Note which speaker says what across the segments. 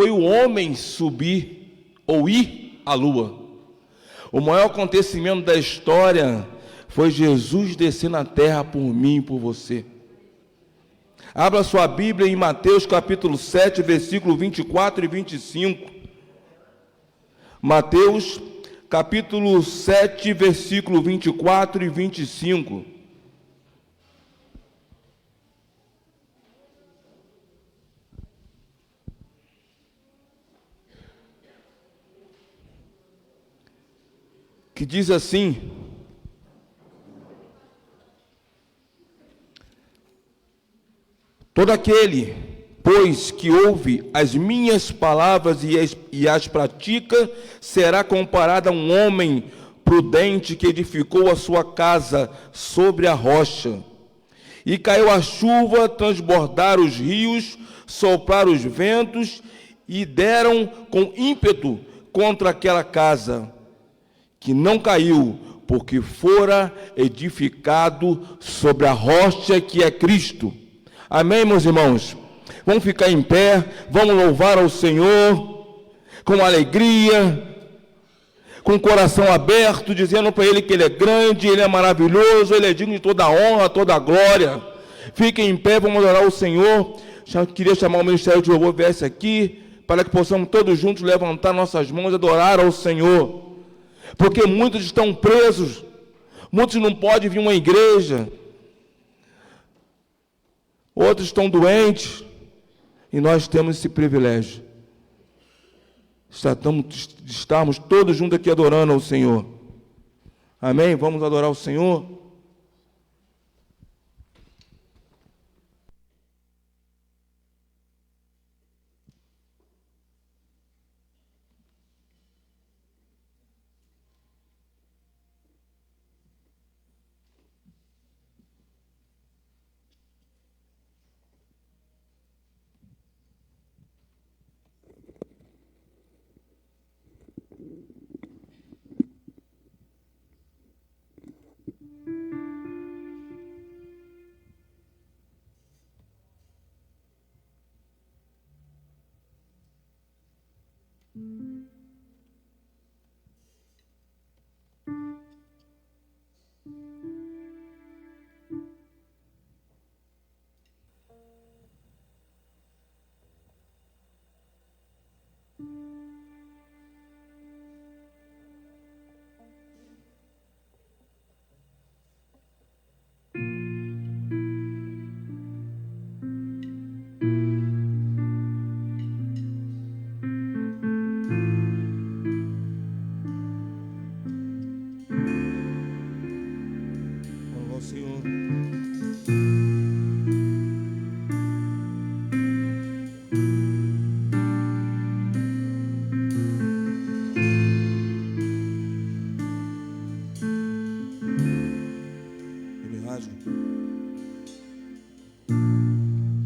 Speaker 1: foi o homem subir ou ir à lua. O maior acontecimento da história foi Jesus descer na terra por mim e por você. Abra sua Bíblia em Mateus capítulo 7, versículo 24 e 25. Mateus capítulo 7, versículo 24 e 25. Que diz assim: todo aquele, pois, que ouve as minhas palavras e as pratica, será comparado a um homem prudente que edificou a sua casa sobre a rocha. E caiu a chuva, transbordaram os rios, sopraram os ventos e deram com ímpeto contra aquela casa, que não caiu, porque fora edificado sobre a rocha que é Cristo. Amém, meus irmãos? Vamos ficar em pé, vamos louvar ao Senhor com alegria, com o coração aberto, dizendo para Ele que Ele é grande, Ele é maravilhoso, Ele é digno de toda a honra, toda a glória. Fiquem em pé, vamos adorar o Senhor. Já queria chamar o Ministério de Louvor viesse aqui, para que possamos todos juntos levantar nossas mãos e adorar ao Senhor. Porque muitos estão presos, muitos não podem vir a uma igreja, outros estão doentes, e nós temos esse privilégio. Estamos todos juntos aqui adorando ao Senhor. Amém? Vamos adorar o Senhor?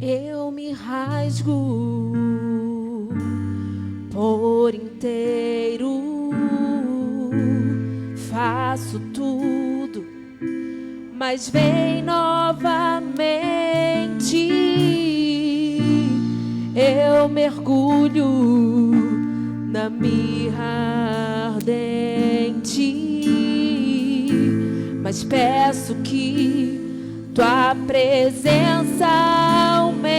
Speaker 2: Eu me rasgo por inteiro, faço tudo, mas vem novamente. Eu mergulho na mirra ardente, mas peço que tua presença aumente.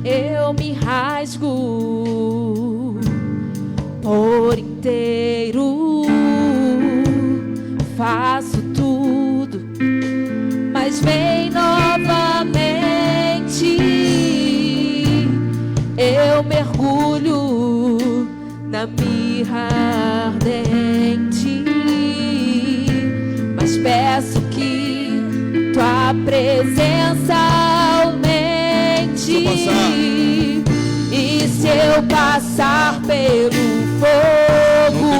Speaker 2: Eu me rasgo por inteiro, faço tudo, mas vem novamente. Eu mergulho na mirra ardente, mas peço que tua presença aumente. E se eu passar pelo fogo,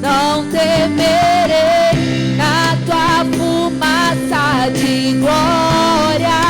Speaker 2: não temerei, na tua fumaça de glória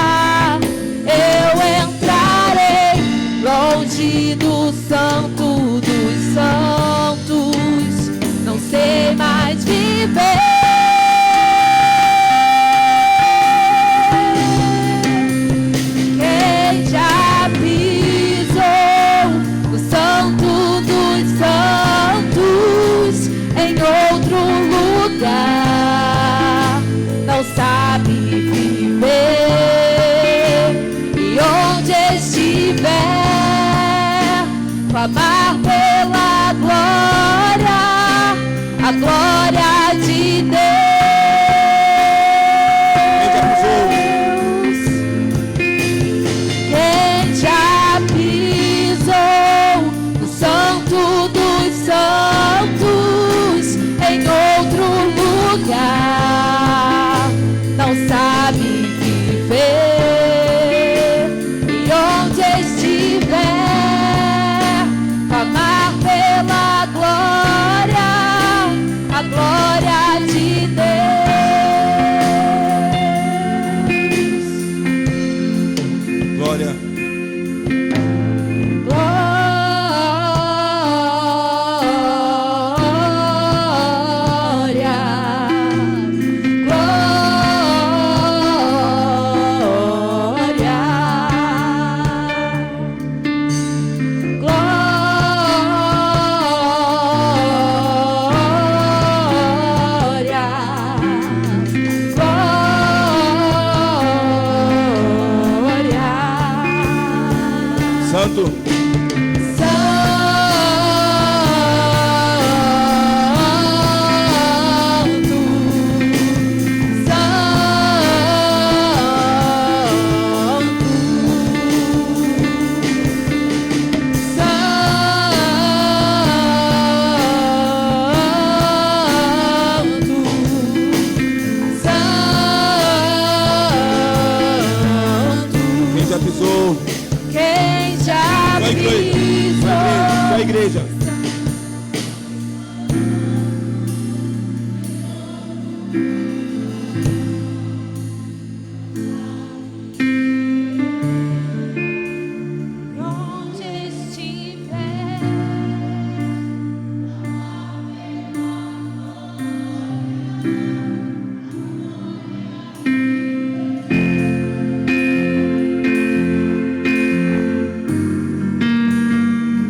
Speaker 1: Santo.
Speaker 2: Quem já pisou?
Speaker 1: Só a igreja.
Speaker 2: Onde estiver,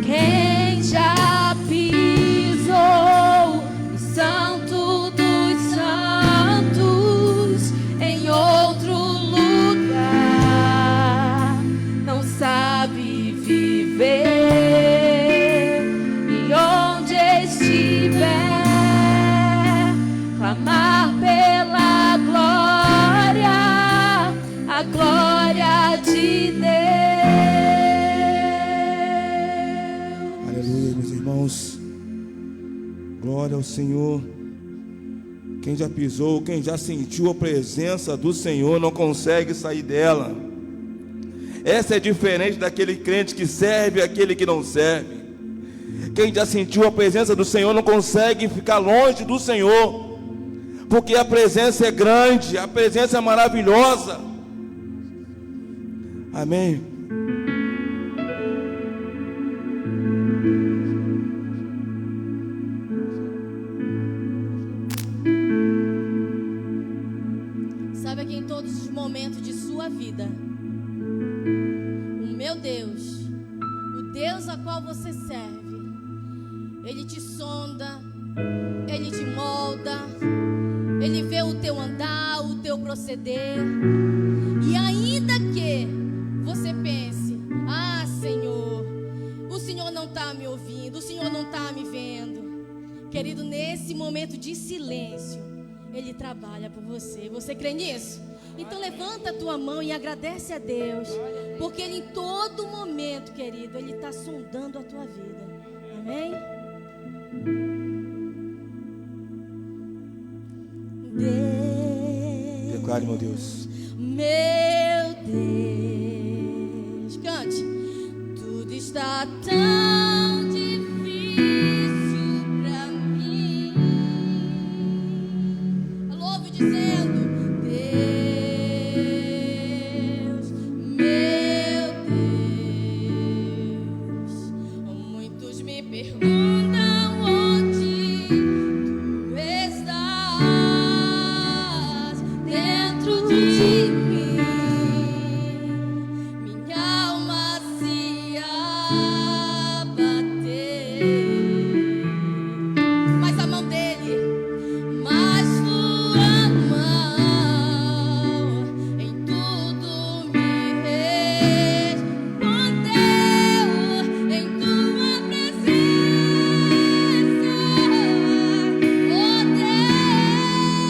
Speaker 2: quem já pisou no Santo dos Santos em outro lugar não sabe viver, e onde estiver clamar pela glória, a glória de Deus.
Speaker 1: Aleluia, meus irmãos. Glória ao Senhor. Quem já pisou, quem já sentiu a presença do Senhor não consegue sair dela. Essa é diferente daquele crente que serve e aquele que não serve. Quem já sentiu a presença do Senhor não consegue ficar longe do Senhor, porque a presença é grande, a presença é maravilhosa. Amém.
Speaker 3: Saiba que em todos os momentos de sua vida, o meu Deus, o Deus a qual você serve, Ele te sonda, Ele te molda, Ele vê o teu andar, o teu proceder. E ainda que você pense: ah, Senhor, o Senhor não está me ouvindo, o Senhor não está me vendo. Querido, nesse momento de silêncio, Ele trabalha por você. Você crê nisso? Então levanta a tua mão e agradece a Deus, porque Ele em todo momento, querido, Ele está sondando a tua vida. Amém? Deus,
Speaker 1: Declare, meu Deus.
Speaker 3: meu Deus, cante. Tudo está tão difícil pra mim. Eu louvo dizendo: Deus, meu Deus. Muitos me perguntam onde tu estás dentro de mim. Minha alma se abateu, mas a mão dele, mas tua mão em tudo me respondeu, em tua presença, oh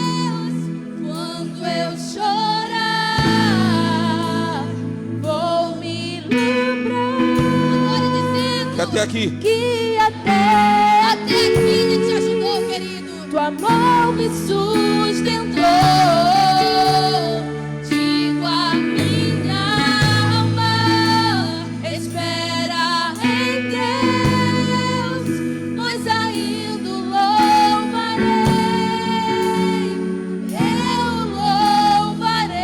Speaker 3: Deus, quando eu chorar, vou me lembrar. Agora dizendo
Speaker 1: Que até aqui.
Speaker 3: que até aqui Ele te ajudou, querido. Tua mão me sustentou. Digo a minha alma, espera em Deus, pois ainda o louvarei. Eu louvarei.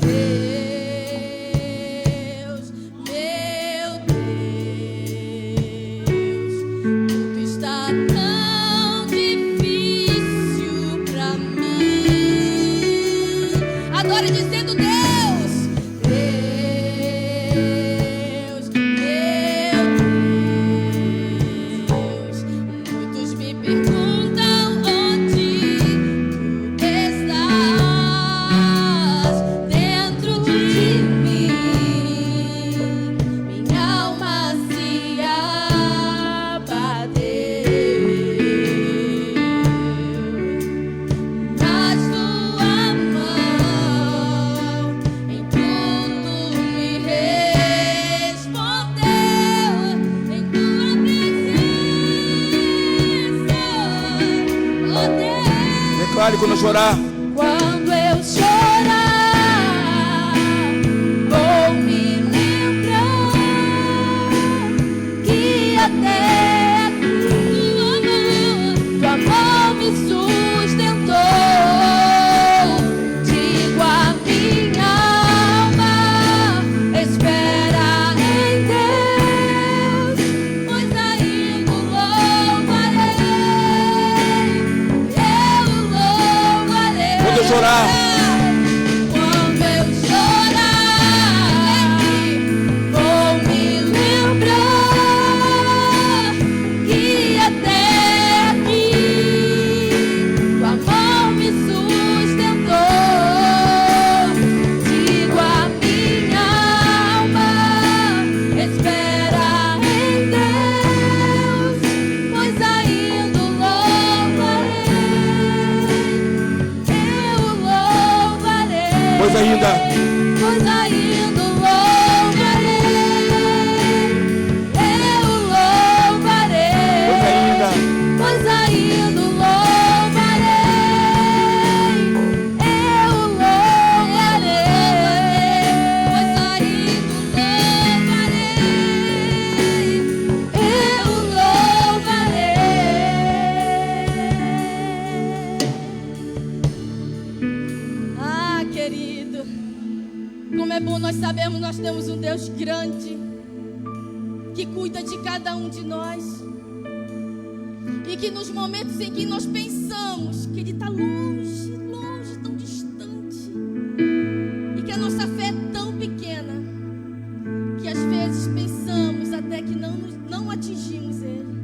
Speaker 3: Deus, meu Deus, tudo está tão difícil pra mim. Adore dizendo: Deus, Deus, meu Deus. Muitos me perguntam onde tu estás dentro de mim.
Speaker 1: Declare quando eu chorar.
Speaker 2: Quando eu chorar, vou me lembrar que até aqui tua mão me sustentou. Digo a minha alma, espera em Deus, pois ainda o louvarei, eu o louvarei.
Speaker 1: Quando eu chorar.
Speaker 2: Quando eu chorar, vou me lembrar que até aqui tua mão me sustentou. Digo a minha alma, espera em Deus, pois ainda o louvarei, eu o louvarei.
Speaker 1: Pois ainda.
Speaker 2: Pois ainda o louvarei, eu o louvarei.
Speaker 1: Pois ainda.
Speaker 2: Pois ainda o louvarei, eu o louvarei. Pois ainda o louvarei, eu o louvarei. Ah, querido, como é bom nós sabermos, nós temos um Deus grande que cuida de cada um de nós. E que nos momentos em que nós pensamos que Ele está longe, longe, tão distante, e que a nossa fé é tão pequena, que às vezes pensamos até que não atingimos Ele.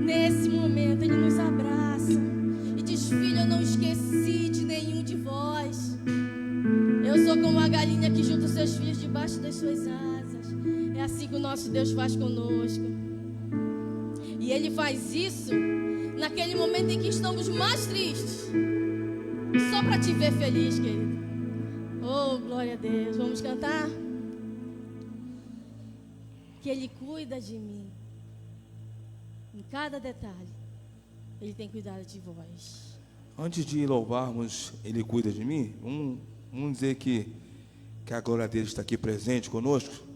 Speaker 2: Nesse momento Ele nos abraça e diz: filho, eu não esqueci de nenhum de vós. Eu sou como a galinha que junta os seus filhos debaixo das suas asas. É assim que o nosso Deus faz conosco. E Ele faz isso naquele momento em que estamos mais tristes, só para te ver feliz, querido. Oh, glória a Deus. Vamos cantar? Que Ele cuida de mim. Em cada detalhe, Ele tem cuidado de vós.
Speaker 1: Antes de louvarmos, Ele cuida de mim. Vamos dizer que a glória dele está aqui presente conosco.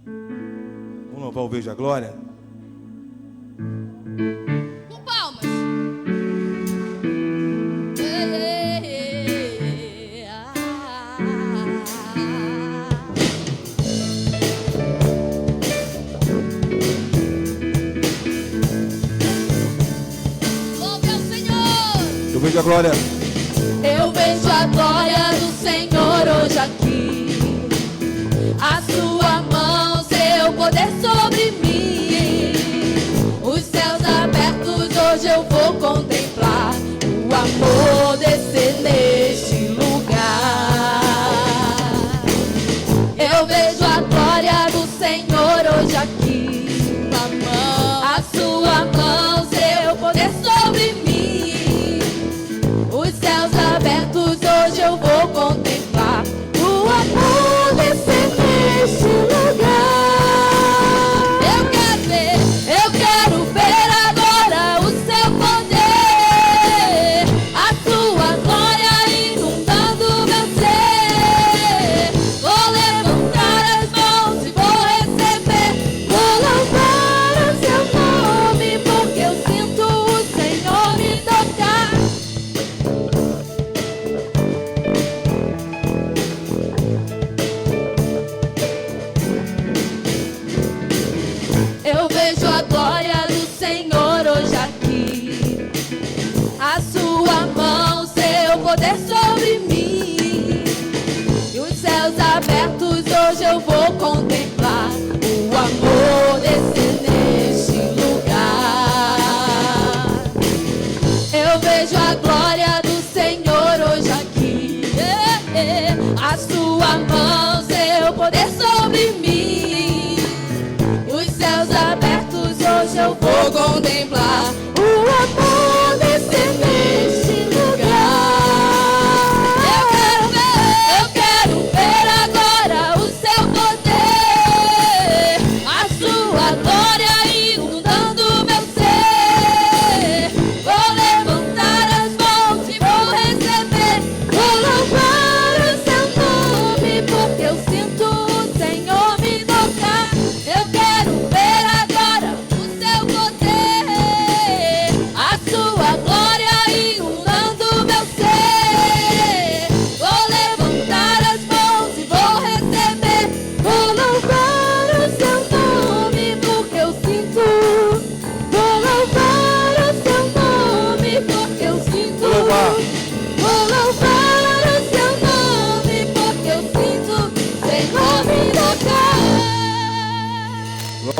Speaker 1: Vamos louvar o Veja a Glória.
Speaker 3: Com palmas. Louve ao Senhor.
Speaker 1: Eu vejo a glória.
Speaker 2: Eu vejo a glória do Senhor hoje aqui. A sua mão, seu poder sobre mim. Os céus abertos, hoje eu vou contemplar o amor descer neste lugar. Eu vejo a glória do Senhor hoje aqui. A sua mão, seu poder sobre mim. Os céus abertos, hoje eu vou contemplar o amor descer neste lugar.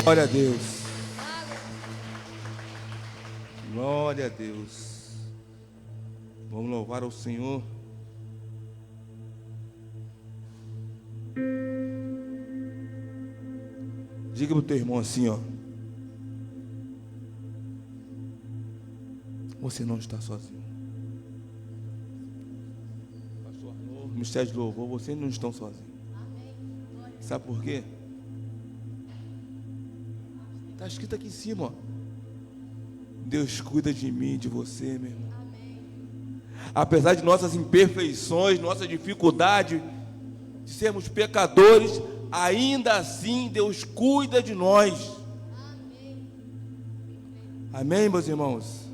Speaker 1: Glória a Deus. Glória a Deus. Vamos louvar ao Senhor. Diga para o teu irmão assim, ó. Você não está sozinho. Pastor Arnô, Ministério de Louvor, vocês não estão sozinhos. Sabe por quê? Está escrito aqui em cima, ó. Deus cuida de mim, de você, meu irmão. Apesar de nossas imperfeições, nossa dificuldade, de sermos pecadores, ainda assim Deus cuida de nós. Amém, meus irmãos?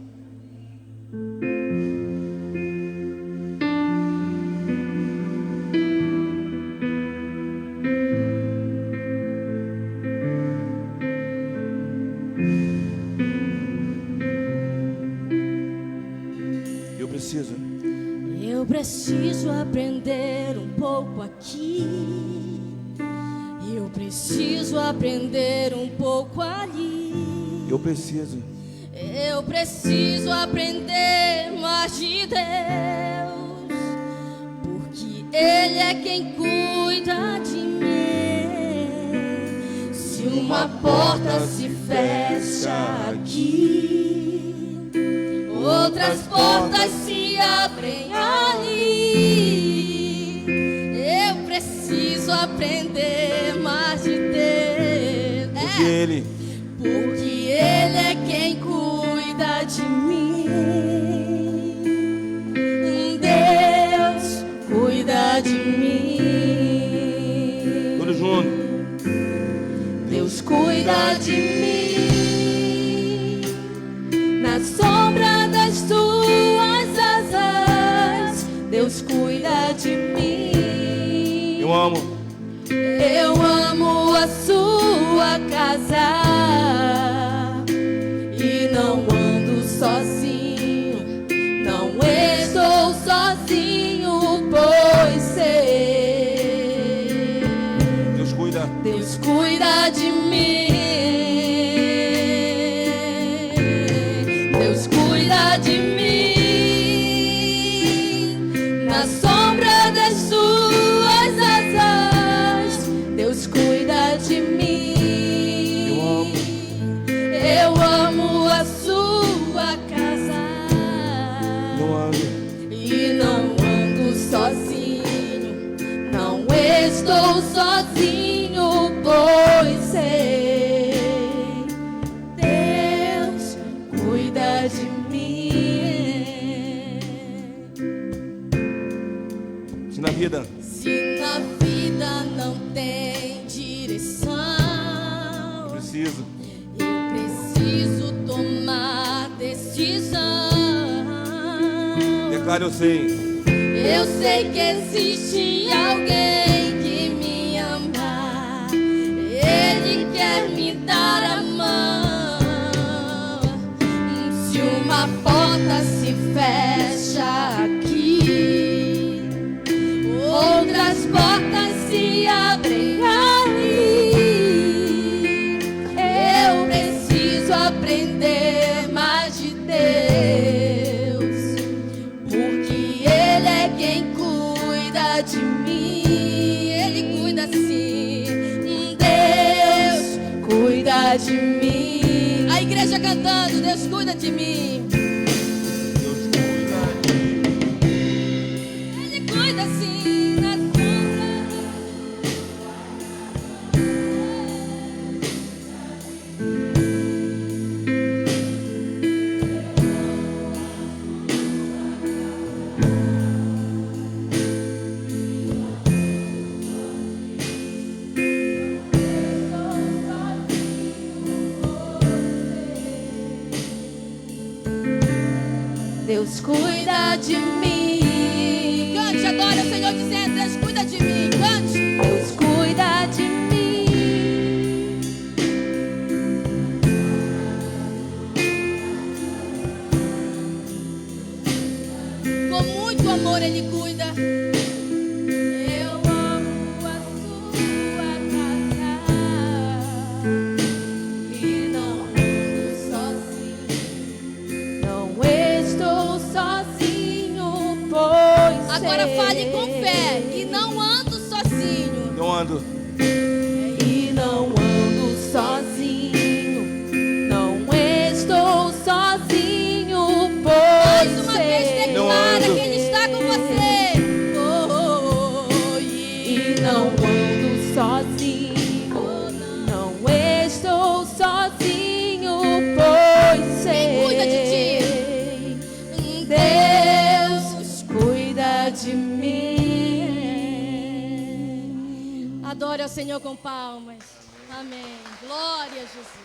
Speaker 2: Eu preciso aprender um pouco aqui. Eu preciso aprender um pouco ali.
Speaker 1: Eu preciso
Speaker 2: aprender mais de Deus, porque Ele é quem cuida de mim. Se uma porta se fecha aqui, outras portas se abrem ali. Eu preciso aprender mais de Deus, porque Ele é quem cuida de mim. Deus cuida de mim.
Speaker 1: Todos juntos.
Speaker 2: Deus cuida de mim. Na sombra das tuas asas, Deus cuida de mim.
Speaker 1: Eu amo
Speaker 2: a sua casa e não ando sozinho, não estou sozinho, pois sei. Deus cuida de mim. Deus cuida de mim. Na sombra das suas asas, Deus cuida de mim. Eu amo a sua casa e não ando sozinho, não estou sozinho, pois sei. Deus cuida de mim.
Speaker 1: Se na vida
Speaker 2: não tem direção,
Speaker 1: eu
Speaker 2: preciso tomar decisão.
Speaker 1: Declaro, eu sei
Speaker 2: que existe alguém que me ama. Ele quer me dar a mão. Se uma porta se fecha aqui, outras portas se abrem ali. Eu preciso aprender mais de Deus, porque Ele é quem cuida de mim. Ele cuida sim. Deus cuida de mim. A igreja cantando, Deus cuida de mim. Ele cuida sim na Deus cuida de mim. Cante agora, o Senhor dizendo: Deus cuida de mim. Cante. Deus cuida de mim. Com muito amor Ele cuida. Eu amo a sua casa Agora fale com fé. E não ando sozinho.
Speaker 1: Não ando.
Speaker 3: E não ando sozinho, não estou sozinho,
Speaker 2: Mais
Speaker 3: pois
Speaker 2: uma vez
Speaker 3: sei.
Speaker 2: declara que Ele está com você.
Speaker 3: E não ando sozinho, não estou sozinho, pois sei.
Speaker 2: Quem cuida de ti?
Speaker 3: Deus cuida de mim.
Speaker 2: Adore ao Senhor com palmas. Amém. Glória a Jesus.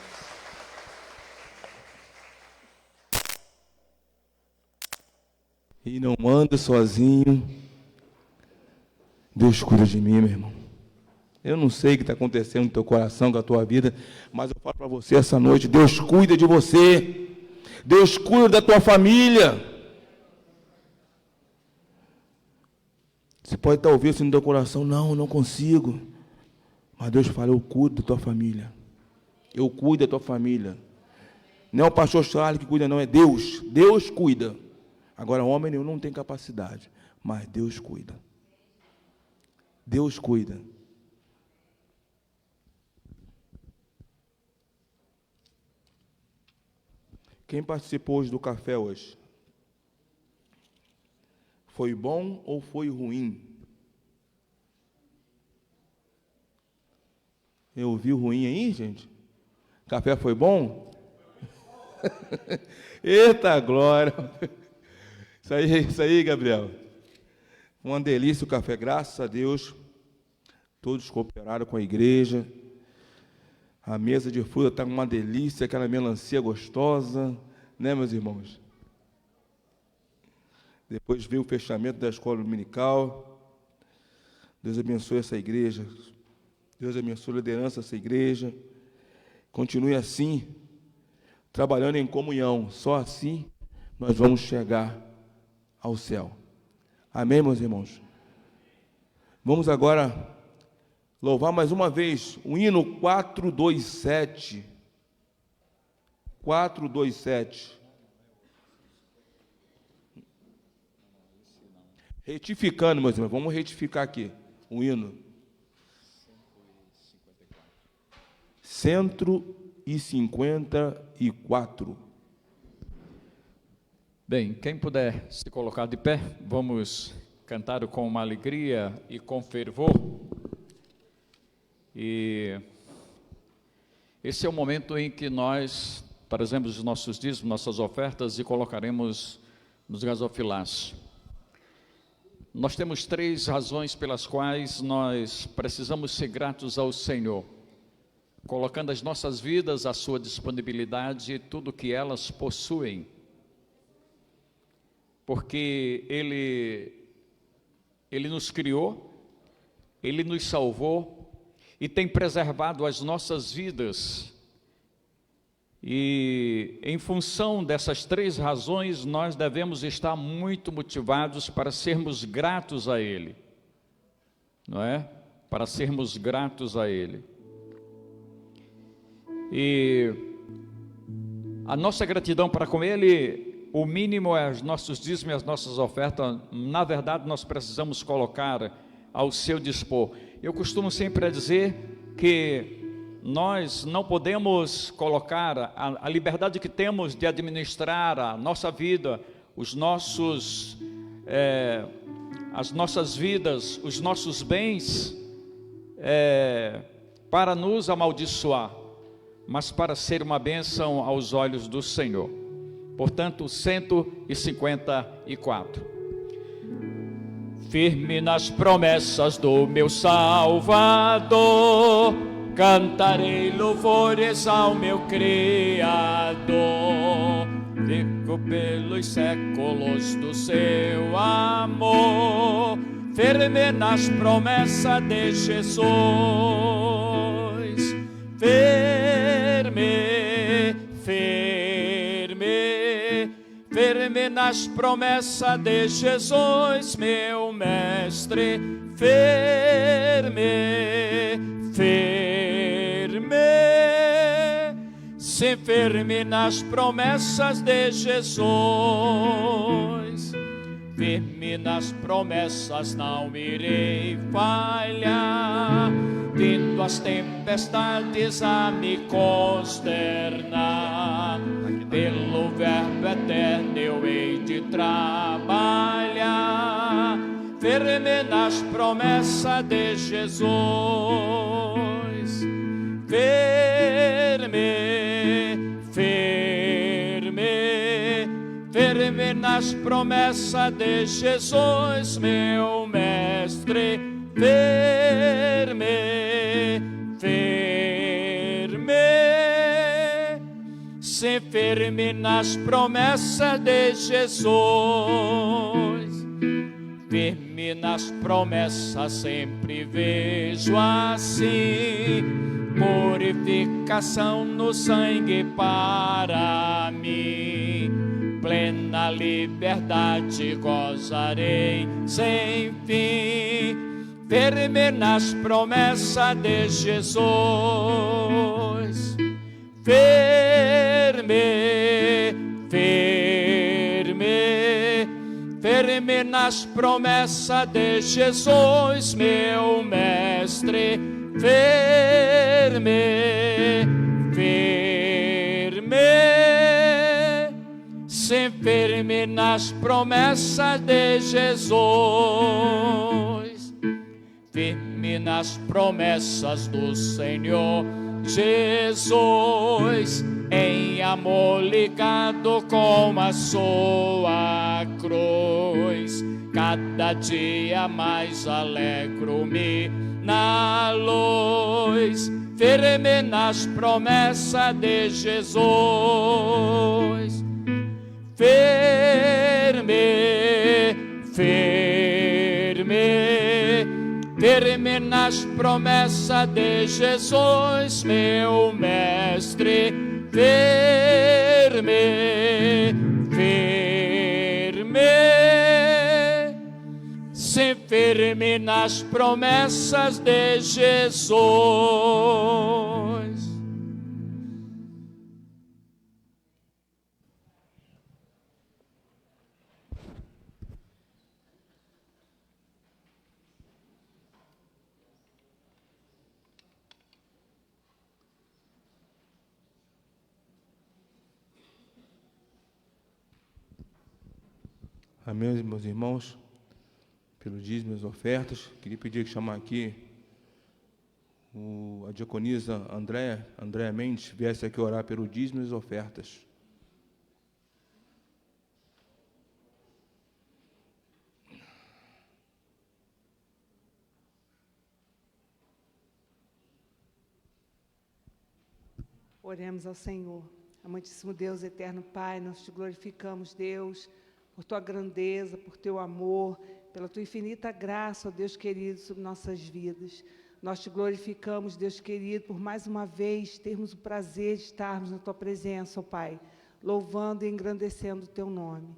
Speaker 1: E não ando sozinho. Deus cuida de mim, meu irmão. Eu não sei o que está acontecendo no teu coração, com a tua vida, mas eu falo para você essa noite, Deus cuida de você. Deus cuida da tua família. Você pode estar ouvindo isso no teu coração, não consigo. Mas Deus fala, eu cuido da tua família. Eu cuido da tua família. Não é o pastor Charles que cuida, não, é Deus. Deus cuida. Agora, homem nenhum não tem capacidade, mas Deus cuida. Deus cuida. Quem participou hoje do café hoje? Foi bom ou foi ruim? Eu ouvi o ruim aí, gente? Café foi bom? Eita glória! Isso aí, Gabriel. Uma delícia o café, graças a Deus. Todos cooperaram com a igreja. A mesa de fruta está uma delícia, aquela melancia gostosa, né, meus irmãos? Depois veio o fechamento da escola dominical. Deus abençoe essa igreja. Deus abençoe a liderança dessa igreja. Continue assim, trabalhando em comunhão. Só assim nós vamos chegar ao céu. Amém, meus irmãos? Vamos agora louvar mais uma vez o hino 427. 427. Retificando, meus irmãos, vamos retificar aqui o hino. 154.
Speaker 4: Bem, quem puder se colocar de pé, vamos cantar com uma alegria e com fervor. E esse é o momento em que nós trazemos os nossos dízimos, nossas ofertas e colocaremos nos gasofilácios. Nós temos 3 razões pelas quais nós precisamos ser gratos ao Senhor, colocando as nossas vidas à sua disponibilidade e tudo que elas possuem, porque Ele nos criou, Ele nos salvou e tem preservado as nossas vidas. E em função dessas 3 razões, nós devemos estar muito motivados para sermos gratos a Ele, não é? Para sermos gratos a Ele. E a nossa gratidão para com Ele, o mínimo é os nossos dízimos e as nossas ofertas. Na verdade, nós precisamos colocar ao seu dispor. Eu costumo sempre dizer que nós não podemos colocar a liberdade que temos de administrar a nossa vida, as nossas vidas, os nossos bens, para nos amaldiçoar, mas para ser uma bênção aos olhos do Senhor. Portanto, 154. Firme nas promessas do meu Salvador, cantarei louvores ao meu Criador. Fico pelos séculos do seu amor, firme nas promessas de Jesus. Firme, firme, firme nas promessas de Jesus, meu mestre. Firme, firme, se firme nas promessas de Jesus. firme nas promessas, não irei falhar. Vindo as tempestades a me consternar, pelo verbo eterno eu hei de trabalhar, firme nas promessas de Jesus, firme, firme, firme nas promessas de Jesus, meu mestre, firme, firme, se firme nas promessas de Jesus, firme nas promessas, sempre vejo assim, purificação no sangue para mim, plena liberdade gozarei sem fim, firme nas promessas de Jesus, firme, firme, firme nas promessas de Jesus, meu mestre, firme, firme, sim, firme nas promessas de Jesus, firme nas promessas do Senhor Jesus, em amor ligado com a sua cruz, cada dia mais alegro-me na luz, firme nas promessas de Jesus, firme, firme, firme nas promessas de Jesus, meu mestre, firme, firme, sim, firme nas promessas de Jesus.
Speaker 1: Amém, meus irmãos, pelo dízimo e as ofertas. Queria pedir que chamar aqui a diaconisa Andréa Mendes, viesse aqui orar pelo dízimo e as ofertas.
Speaker 5: Oremos ao Senhor. Amantíssimo Deus, eterno Pai, nós te glorificamos, Deus, por tua grandeza, por teu amor, pela tua infinita graça, ó Deus querido, sobre nossas vidas. Nós te glorificamos, Deus querido, por mais uma vez termos o prazer de estarmos na tua presença, ó Pai, louvando e engrandecendo o teu nome.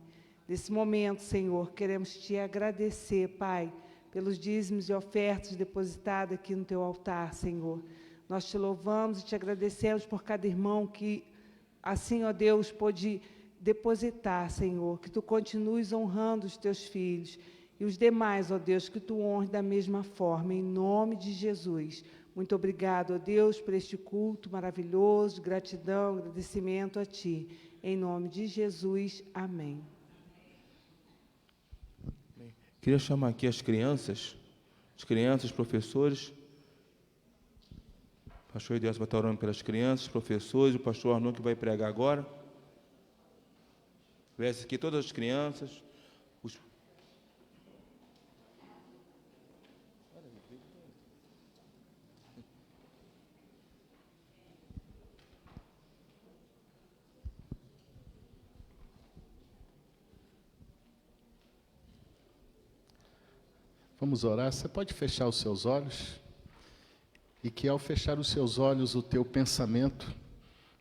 Speaker 5: Nesse momento, Senhor, queremos te agradecer, Pai, pelos dízimos e ofertas depositados aqui no teu altar, Senhor. Nós te louvamos e te agradecemos por cada irmão que, assim, ó Deus, pôde depositar, Senhor, que tu continues honrando os teus filhos e os demais, ó Deus, que tu honres da mesma forma, em nome de Jesus. Muito obrigado, ó Deus, por este culto maravilhoso, gratidão, agradecimento a ti, em nome de Jesus, amém.
Speaker 1: Queria chamar aqui as crianças, professores. O pastor Elias vai estar orando pelas crianças, professores, o pastor Arnon que vai pregar agora. Viesse aqui todas as crianças.
Speaker 6: Vamos orar. Você pode fechar os seus olhos e que ao fechar os seus olhos o teu pensamento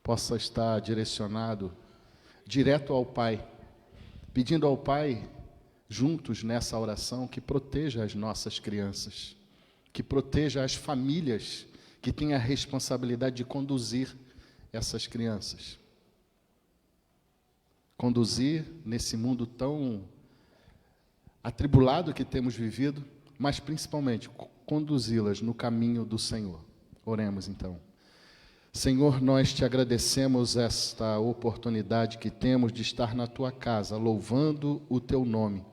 Speaker 6: possa estar direcionado direto ao Pai, pedindo ao Pai, juntos nessa oração, que proteja as nossas crianças, que proteja as famílias que têm a responsabilidade de conduzir essas crianças. Conduzir nesse mundo tão atribulado que temos vivido, mas principalmente conduzi-las no caminho do Senhor. Oremos então. Senhor, nós te agradecemos esta oportunidade que temos de estar na tua casa, louvando o teu nome.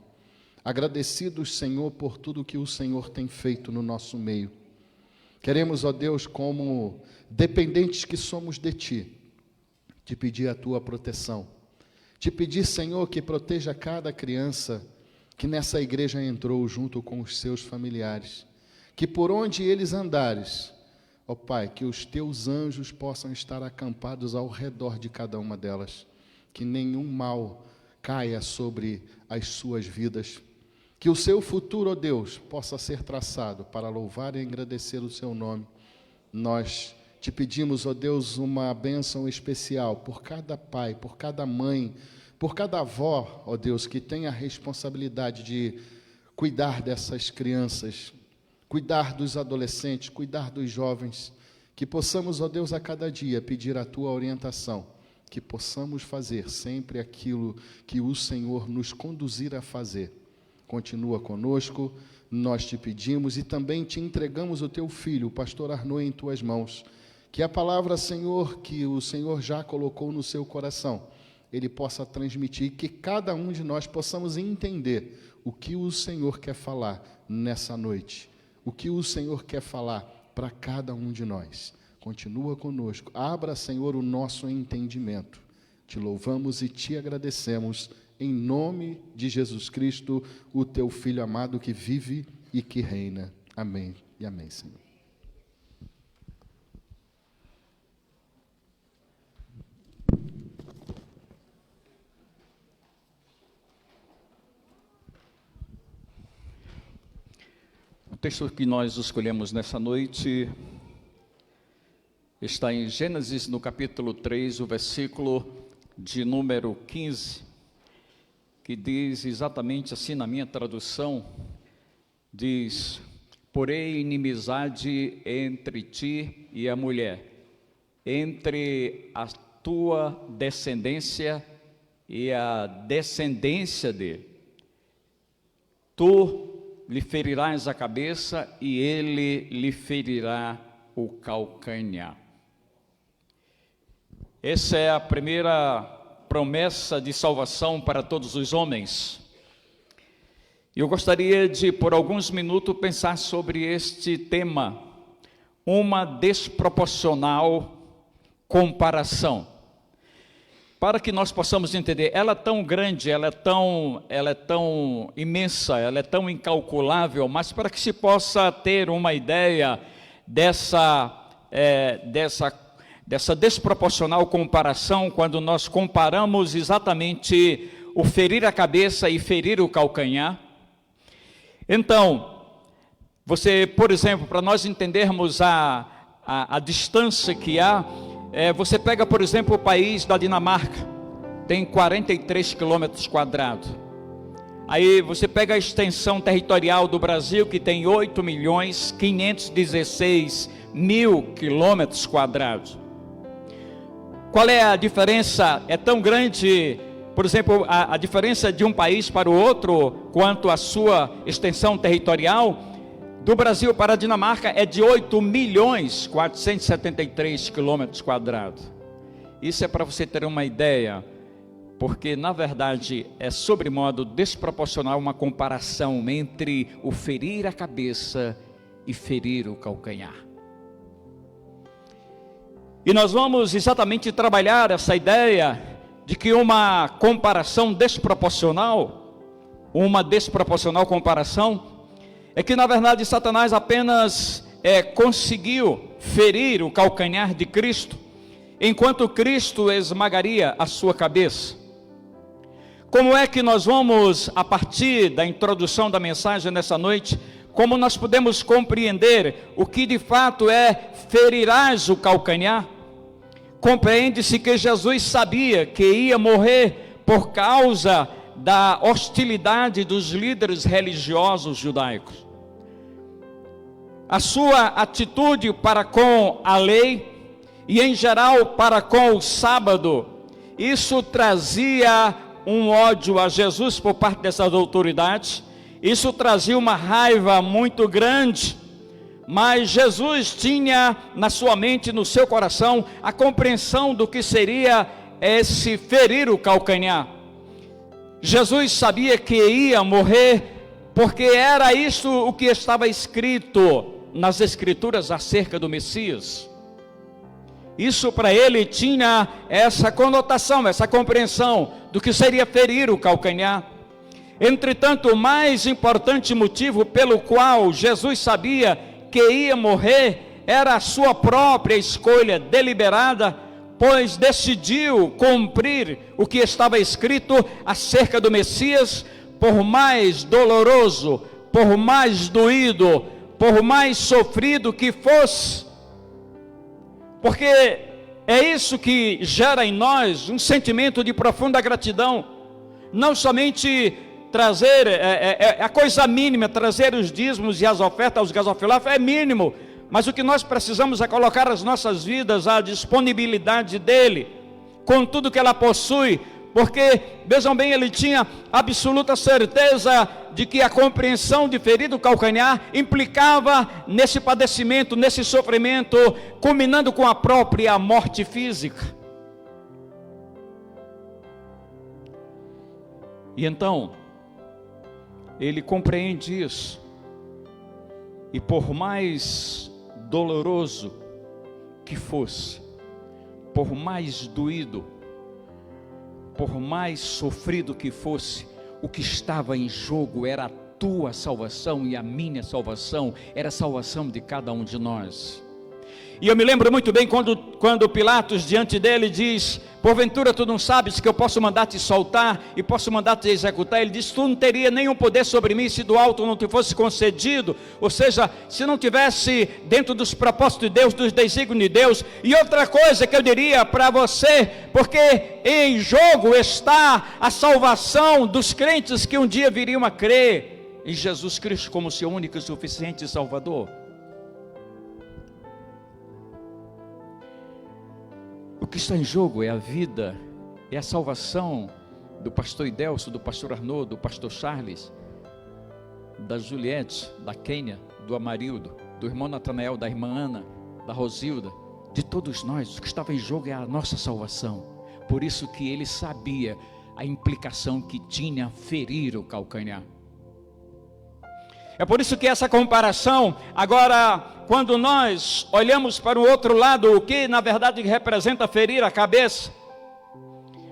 Speaker 6: Agradecidos, Senhor, por tudo que o Senhor tem feito no nosso meio. Queremos, ó Deus, como dependentes que somos de ti, te pedir a tua proteção. Te pedir, Senhor, que proteja cada criança que nessa igreja entrou junto com os seus familiares. Que por onde eles andares, ó Pai, que os teus anjos possam estar acampados ao redor de cada uma delas. Que nenhum mal caia sobre as suas vidas. Que o seu futuro, ó Deus, possa ser traçado para louvar e agradecer o seu nome. Nós te pedimos, ó Deus, uma bênção especial por cada pai, por cada mãe, por cada avó, ó Deus, que tem a responsabilidade de cuidar dessas crianças, cuidar dos adolescentes, cuidar dos jovens. Que possamos, ó Deus, a cada dia pedir a tua orientação, que possamos fazer sempre aquilo que o Senhor nos conduzir a fazer. Continua conosco, nós te pedimos e também te entregamos o teu filho, o pastor Arnaud, em tuas mãos. Que a palavra, Senhor, que o Senhor já colocou no seu coração, ele possa transmitir, que cada um de nós possamos entender o que o Senhor quer falar nessa noite, o que o Senhor quer falar para cada um de nós. Continua conosco, abra, Senhor, o nosso entendimento. Te louvamos e te agradecemos, em nome de Jesus Cristo, o teu Filho amado que vive e que reina. Amém e amém, Senhor.
Speaker 4: O texto que nós escolhemos nessa noite está em Gênesis, no capítulo 3, o versículo de número 15, que diz exatamente assim na minha tradução, diz: porém inimizade entre ti e a mulher, entre a tua descendência e a descendência dele. Tu lhe ferirás a cabeça e ele lhe ferirá o calcanhar. Essa é a primeira promessa de salvação para todos os homens. Eu gostaria de, por alguns minutos, pensar sobre este tema, uma desproporcional comparação. Para que nós possamos entender, ela é tão grande, ela é tão imensa, ela é tão incalculável, mas para que se possa ter uma ideia dessa desproporcional comparação, quando nós comparamos exatamente o ferir a cabeça e ferir o calcanhar. Então, você, por exemplo, para nós entendermos a distância que há, você pega, por exemplo, o país da Dinamarca, tem 43 quilômetros quadrados. Aí você pega a extensão territorial do Brasil, que tem 8.516.000 quilômetros quadrados. Qual é a diferença? É tão grande, por exemplo, a diferença de um país para o outro, quanto a sua extensão territorial, do Brasil para a Dinamarca é de 8.473 quilômetros quadrados. Isso é para você ter uma ideia, porque na verdade é sobremodo desproporcional uma comparação entre o ferir a cabeça e ferir o calcanhar. E nós vamos exatamente trabalhar essa ideia de que uma comparação desproporcional, comparação, é que na verdade Satanás apenas conseguiu ferir o calcanhar de Cristo, enquanto Cristo esmagaria a sua cabeça. Como é que nós vamos, a partir da introdução da mensagem nessa noite, como nós podemos compreender o que de fato é ferirás o calcanhar? Compreende-se que Jesus sabia que ia morrer por causa da hostilidade dos líderes religiosos judaicos. A sua atitude para com a lei e em geral para com o sábado, isso trazia um ódio a Jesus por parte dessas autoridades, Isso trazia uma raiva muito grande, mas Jesus tinha na sua mente, no seu coração, a compreensão do que seria esse ferir o calcanhar. Jesus sabia que ia morrer, porque era isso o que estava escrito nas Escrituras acerca do Messias. Isso para ele tinha essa conotação, essa compreensão do que seria ferir o calcanhar. Entretanto, o mais importante motivo pelo qual Jesus sabia que ia morrer era a sua própria escolha deliberada, pois decidiu cumprir o que estava escrito acerca do Messias, por mais doloroso, por mais doído, por mais sofrido que fosse. Porque é isso que gera em nós um sentimento de profunda gratidão. Não somente trazer, a coisa mínima, trazer os dízimos e as ofertas aos gasofilários é mínimo, mas o que nós precisamos é colocar as nossas vidas à disponibilidade dele, com tudo que ela possui, porque, vejam bem, ele tinha absoluta certeza de que a compreensão de ferir o calcanhar implicava nesse padecimento, nesse sofrimento, culminando com a própria morte física. E então, ele compreende isso, e por mais doloroso que fosse, por mais doído, por mais sofrido que fosse, o que estava em jogo era a tua salvação e a minha salvação, era a salvação de cada um de nós. E eu me lembro muito bem quando Pilatos diante dele diz: porventura tu não sabes que eu posso mandar te soltar e posso mandar te executar? Ele diz: tu não teria nenhum poder sobre mim se do alto não te fosse concedido, ou seja, se não tivesse dentro dos propósitos de Deus, dos desígnios de Deus. E outra coisa que eu diria para você, porque em jogo está a salvação dos crentes que um dia viriam a crer em Jesus Cristo como seu único e suficiente Salvador. O que está em jogo é a vida, é a salvação do pastor Idelso, do pastor Arnaud, do pastor Charles, da Juliette, da Kênia, do Amarildo, do irmão Natanael, da irmã Ana, da Rosilda, de todos nós. O que estava em jogo é a nossa salvação. Por isso que ele sabia a implicação que tinha ferir o calcanhar. É por isso que essa comparação, agora, quando nós olhamos para o outro lado, o que na verdade representa ferir a cabeça,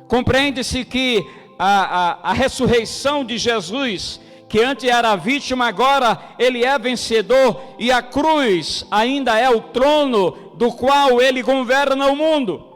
Speaker 4: compreende-se que a ressurreição de Jesus, que antes era vítima, agora ele é vencedor, e a cruz ainda é o trono do qual ele governa o mundo.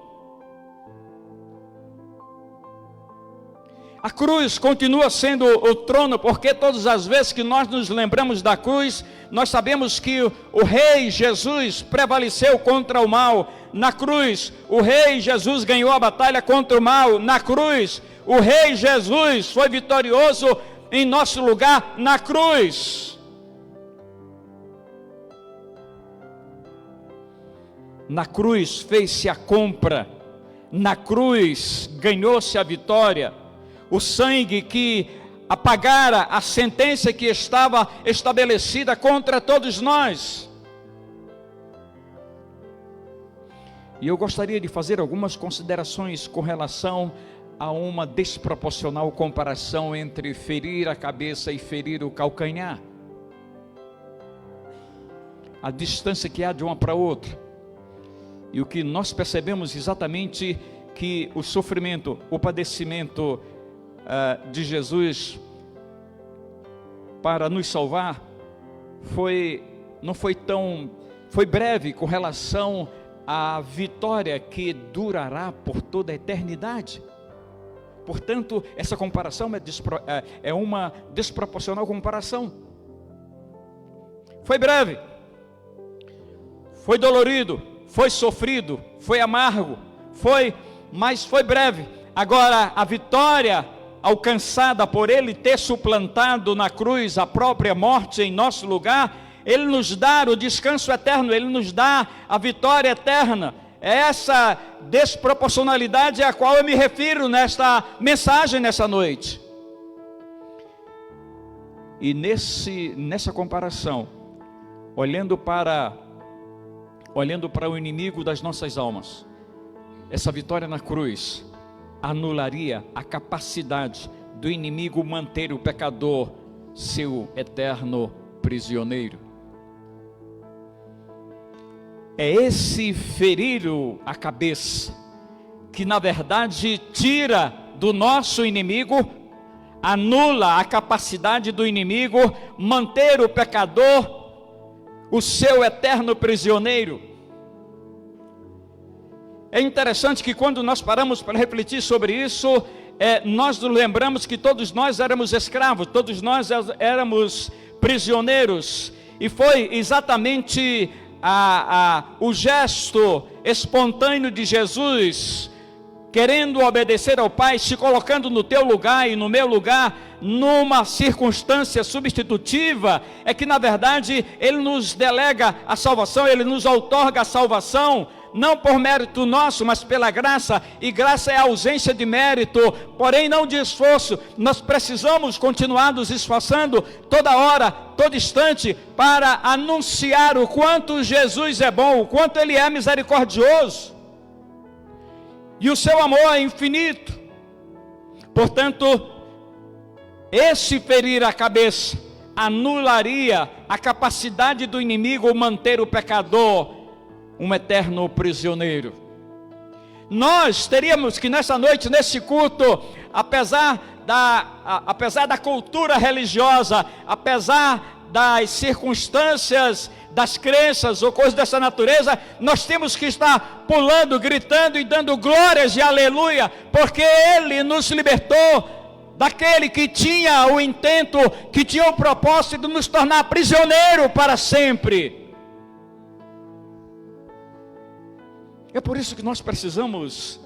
Speaker 4: A cruz continua sendo o trono, porque todas as vezes que nós nos lembramos da cruz, nós sabemos que o Rei Jesus prevaleceu contra o mal. Na cruz, o Rei Jesus ganhou a batalha contra o mal. Na cruz, o Rei Jesus foi vitorioso em nosso lugar na cruz. Na cruz fez-se a compra, na cruz ganhou-se a vitória. O sangue que apagara a sentença que estava estabelecida contra todos nós. E eu gostaria de fazer algumas considerações com relação a uma desproporcional comparação entre ferir a cabeça e ferir o calcanhar. A distância que há de uma para outra. E o que nós percebemos exatamente que o sofrimento, o padecimento de Jesus para nos salvar foi breve com relação à vitória que durará por toda a eternidade. Portanto, essa comparação é uma desproporcional comparação. Foi breve, foi dolorido, foi sofrido, foi amargo, mas foi breve. Agora, a vitória alcançada por ele ter suplantado na cruz a própria morte em nosso lugar, ele nos dá o descanso eterno, ele nos dá a vitória eterna. É essa desproporcionalidade a qual eu me refiro nesta mensagem nessa noite. E nessa comparação, olhando para o inimigo das nossas almas, essa vitória na cruz anularia a capacidade do inimigo manter o pecador seu eterno prisioneiro. É esse ferir a cabeça que na verdade tira do nosso inimigo, anula a capacidade do inimigo manter o pecador o seu eterno prisioneiro. É interessante que quando nós paramos para refletir sobre isso, nós nos lembramos que todos nós éramos escravos, todos nós éramos prisioneiros, e foi exatamente o gesto espontâneo de Jesus, querendo obedecer ao Pai, se colocando no teu lugar e no meu lugar, numa circunstância substitutiva, é que na verdade Ele nos delega a salvação, Ele nos outorga a salvação, não por mérito nosso, mas pela graça, e graça é a ausência de mérito, porém não de esforço. Nós precisamos continuar nos esforçando toda hora, todo instante, para anunciar o quanto Jesus é bom, o quanto Ele é misericordioso, e o seu amor é infinito. Portanto, esse ferir a cabeça anularia a capacidade do inimigo manter o pecador um eterno prisioneiro. Nós teríamos que nessa noite, nesse culto, apesar da cultura religiosa, apesar das circunstâncias, das crenças ou coisas dessa natureza, nós temos que estar pulando, gritando e dando glórias e aleluia, porque Ele nos libertou daquele que tinha o intento, que tinha o propósito de nos tornar prisioneiro para sempre. É por isso que nós precisamos,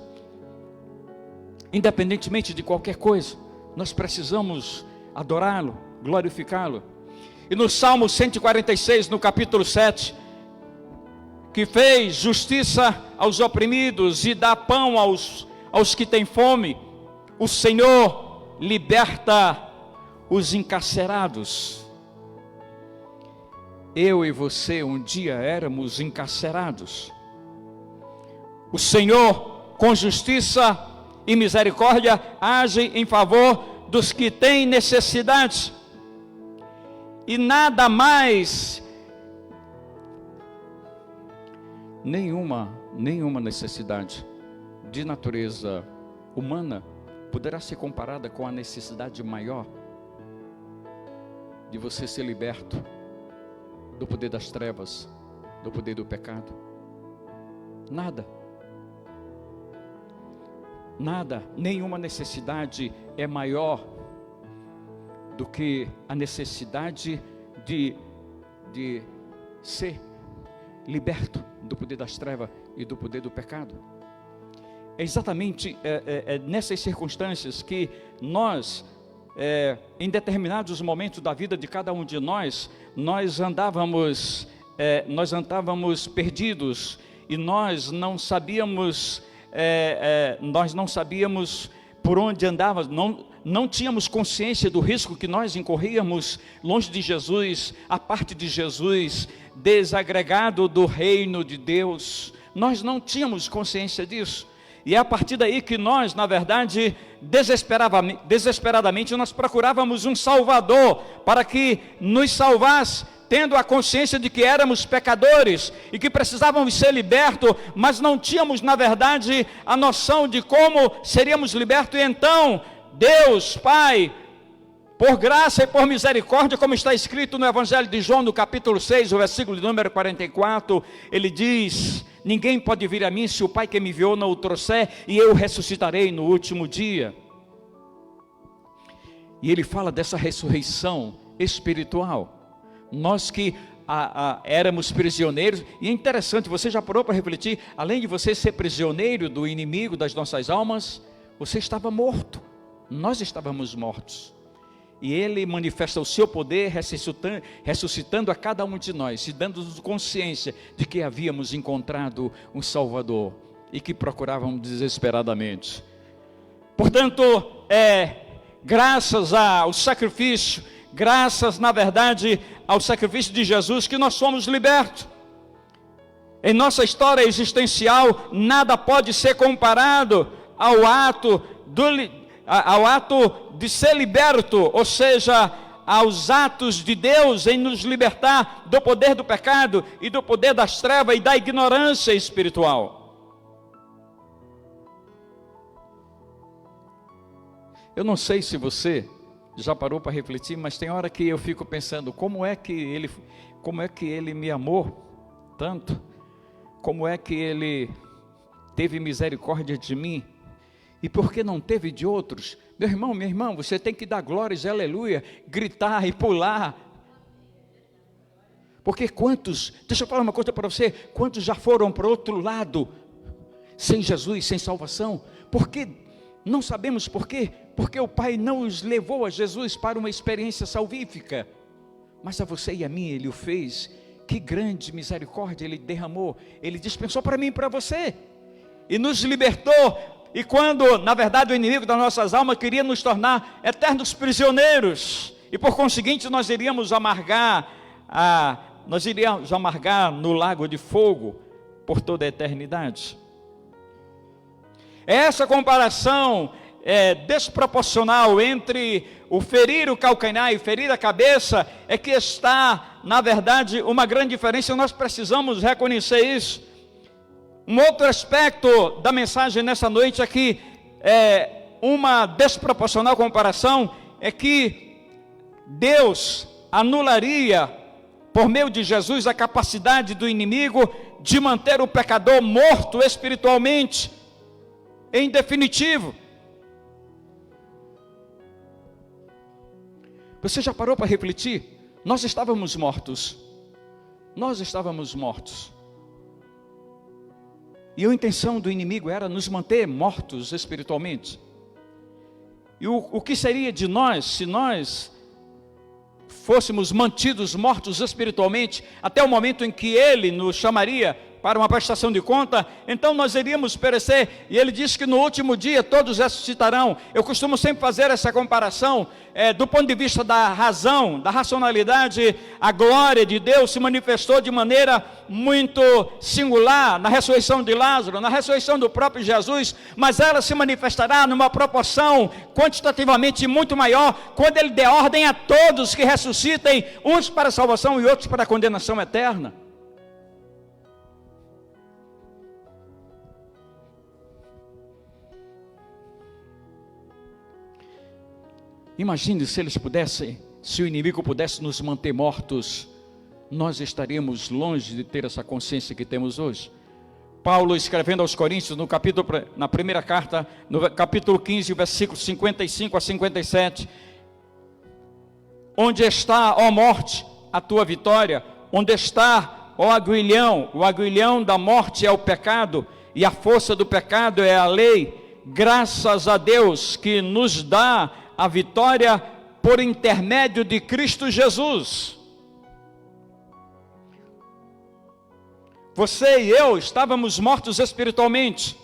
Speaker 4: independentemente de qualquer coisa, nós precisamos adorá-lo, glorificá-lo. E no Salmo 146, no capítulo 7, que fez justiça aos oprimidos e dá pão aos que têm fome, o Senhor liberta os encarcerados. Eu e você um dia éramos encarcerados. O Senhor, com justiça e misericórdia, age em favor dos que têm necessidade. E nada mais, nenhuma necessidade de natureza humana poderá ser comparada com a necessidade maior de você ser liberto do poder das trevas, do poder do pecado. Nada, nenhuma necessidade é maior do que a necessidade de ser liberto do poder das trevas e do poder do pecado. É exatamente nessas circunstâncias que nós, em determinados momentos da vida de cada um de nós andávamos perdidos, e nós não sabíamos por onde andávamos, não tínhamos consciência do risco que nós incorríamos longe de Jesus, à parte de Jesus, desagregado do reino de Deus. Nós não tínhamos consciência disso, e é a partir daí que nós, na verdade, desesperadamente nós procurávamos um Salvador para que nos salvasse, tendo a consciência de que éramos pecadores e que precisávamos ser libertos, mas não tínhamos, na verdade, a noção de como seríamos libertos. E então, Deus, Pai, por graça e por misericórdia, como está escrito no Evangelho de João, no capítulo 6, o versículo de número 44, ele diz: ninguém pode vir a mim se o Pai que me enviou não o trouxer, e eu ressuscitarei no último dia. E ele fala dessa ressurreição espiritual. Nós que éramos prisioneiros, e é interessante, você já parou para refletir, além de você ser prisioneiro do inimigo das nossas almas, você estava morto, nós estávamos mortos, e Ele manifesta o seu poder ressuscitando a cada um de nós, e dando-nos consciência de que havíamos encontrado um Salvador, e que procurávamos desesperadamente. Portanto, graças ao sacrifício, graças, na verdade, ao sacrifício de Jesus, que nós somos libertos. Em nossa história existencial, nada pode ser comparado ao ato de ser liberto, ou seja, aos atos de Deus em nos libertar do poder do pecado e do poder das trevas e da ignorância espiritual. Eu não sei se você já parou para refletir, mas tem hora que eu fico pensando, como é que ele me amou tanto? Como é que ele teve misericórdia de mim? E por que não teve de outros? Meu irmão, minha irmã, você tem que dar glórias, aleluia, gritar e pular. Porque quantos, deixa eu falar uma coisa para você, quantos já foram para o outro lado, sem Jesus, sem salvação? Porque não sabemos por quê? Porque o Pai não os levou a Jesus para uma experiência salvífica, mas a você e a mim Ele o fez. Que grande misericórdia Ele derramou, Ele dispensou para mim e para você, e nos libertou. E quando, na verdade, o inimigo das nossas almas queria nos tornar eternos prisioneiros, e por conseguinte nós iríamos amargar no lago de fogo por toda a eternidade. Essa comparação desproporcional entre o ferir o calcanhar e ferir a cabeça é que está, na verdade, uma grande diferença. Nós precisamos reconhecer isso. Um outro aspecto da mensagem nessa noite aqui, uma desproporcional comparação, é que Deus anularia, por meio de Jesus, a capacidade do inimigo de manter o pecador morto espiritualmente, em definitivo. Você já parou para refletir? Nós estávamos mortos. E a intenção do inimigo era nos manter mortos espiritualmente. E o que seria de nós se nós fôssemos mantidos mortos espiritualmente até o momento em que ele nos chamaria para uma prestação de conta? Então nós iríamos perecer. E ele diz que no último dia todos ressuscitarão. Eu costumo sempre fazer essa comparação do ponto de vista da razão, da racionalidade. A glória de Deus se manifestou de maneira muito singular na ressurreição de Lázaro, na ressurreição do próprio Jesus, mas ela se manifestará numa proporção quantitativamente muito maior quando ele der ordem a todos que ressuscitem, uns para a salvação e outros para a condenação eterna. Imagine se eles pudessem, se o inimigo pudesse nos manter mortos, nós estaríamos longe de ter essa consciência que temos hoje. Paulo, escrevendo aos Coríntios, na primeira carta, no capítulo 15, versículos 55 a 57, onde está, ó morte, a tua vitória? Onde está, ó aguilhão? O aguilhão da morte é o pecado, e a força do pecado é a lei. Graças a Deus que nos dá a vitória por intermédio de Cristo Jesus. Você e eu estávamos mortos espiritualmente,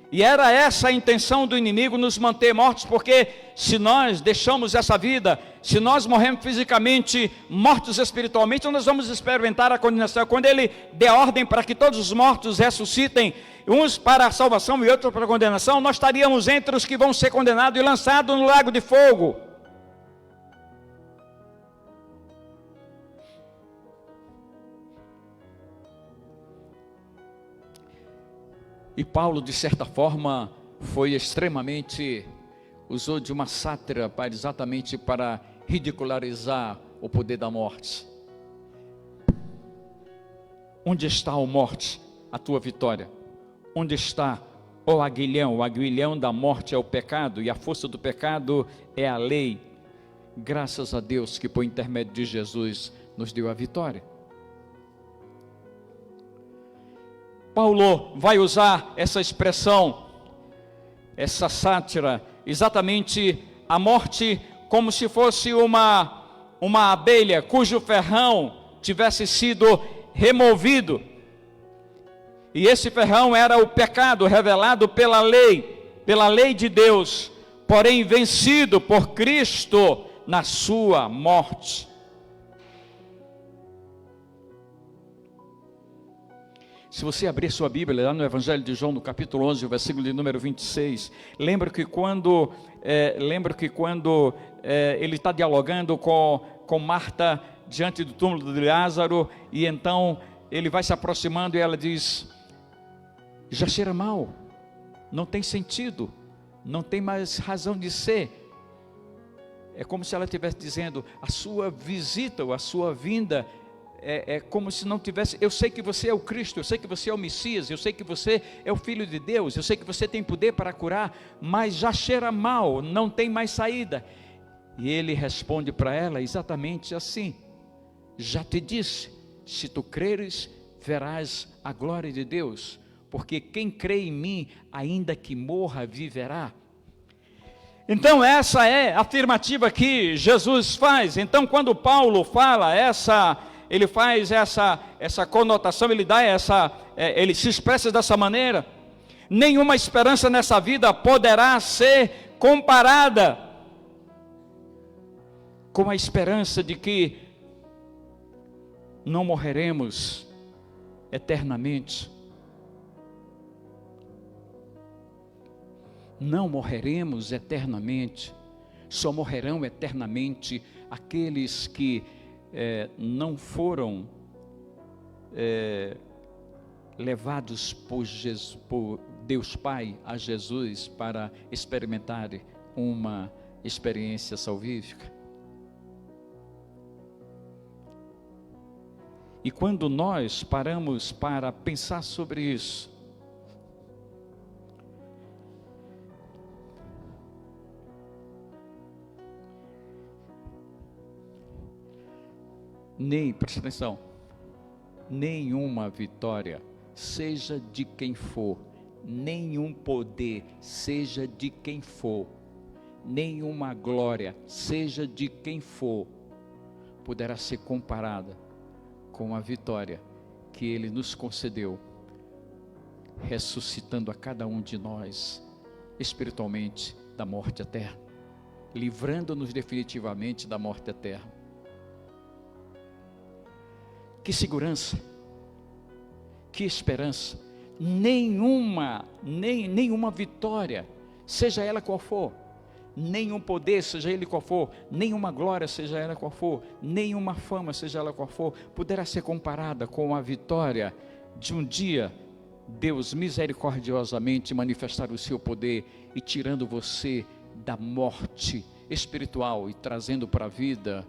Speaker 4: e era essa a intenção do inimigo, nos manter mortos, porque se nós deixamos essa vida, se nós morremos fisicamente, mortos espiritualmente, nós vamos experimentar a condenação. Quando ele der ordem para que todos os mortos ressuscitem, uns para a salvação e outros para a condenação, nós estaríamos entre os que vão ser condenados e lançados no lago de fogo. E Paulo, de certa forma, usou de uma sátira exatamente para ridicularizar o poder da morte. Onde está, ó morte, a tua vitória? Onde está, ó aguilhão? O aguilhão da morte é o pecado, e a força do pecado é a lei. Graças a Deus que por intermédio de Jesus nos deu a vitória. Paulo vai usar essa expressão, essa sátira, exatamente a morte como se fosse uma abelha cujo ferrão tivesse sido removido. E esse ferrão era o pecado revelado pela lei de Deus, porém vencido por Cristo na sua morte. Se você abrir sua Bíblia, lá no Evangelho de João, no capítulo 11, o versículo de número 26, lembra que quando ele está dialogando com Marta, diante do túmulo de Lázaro, e então ele vai se aproximando e ela diz: já cheira mal, não tem sentido, não tem mais razão de ser. É como se ela estivesse dizendo: a sua visita, ou a sua vinda, é como se não tivesse. Eu sei que você é o Cristo, eu sei que você é o Messias, eu sei que você é o Filho de Deus, eu sei que você tem poder para curar, mas já cheira mal, não tem mais saída. E ele responde para ela exatamente assim: já te disse, se tu creres, verás a glória de Deus, porque quem crê em mim, ainda que morra, viverá. Então essa é a afirmativa que Jesus faz. Então quando Paulo fala ele faz essa conotação, ele se expressa dessa maneira. Nenhuma esperança nessa vida poderá ser comparada com a esperança de que não morreremos eternamente. Não morreremos eternamente, só morrerão eternamente aqueles que não foram levados por Deus Pai a Jesus para experimentar uma experiência salvífica. E quando nós paramos para pensar sobre isso, presta atenção, nenhuma vitória, seja de quem for, nenhum poder, seja de quem for, nenhuma glória, seja de quem for, poderá ser comparada com a vitória que Ele nos concedeu, ressuscitando a cada um de nós espiritualmente da morte eterna, livrando-nos definitivamente da morte eterna. Que segurança, que esperança. Nenhuma vitória, seja ela qual for, nenhum poder, seja ele qual for, nenhuma glória, seja ela qual for, nenhuma fama, seja ela qual for, poderá ser comparada com a vitória de um dia Deus misericordiosamente manifestar o seu poder e tirando você da morte espiritual e trazendo para a vida,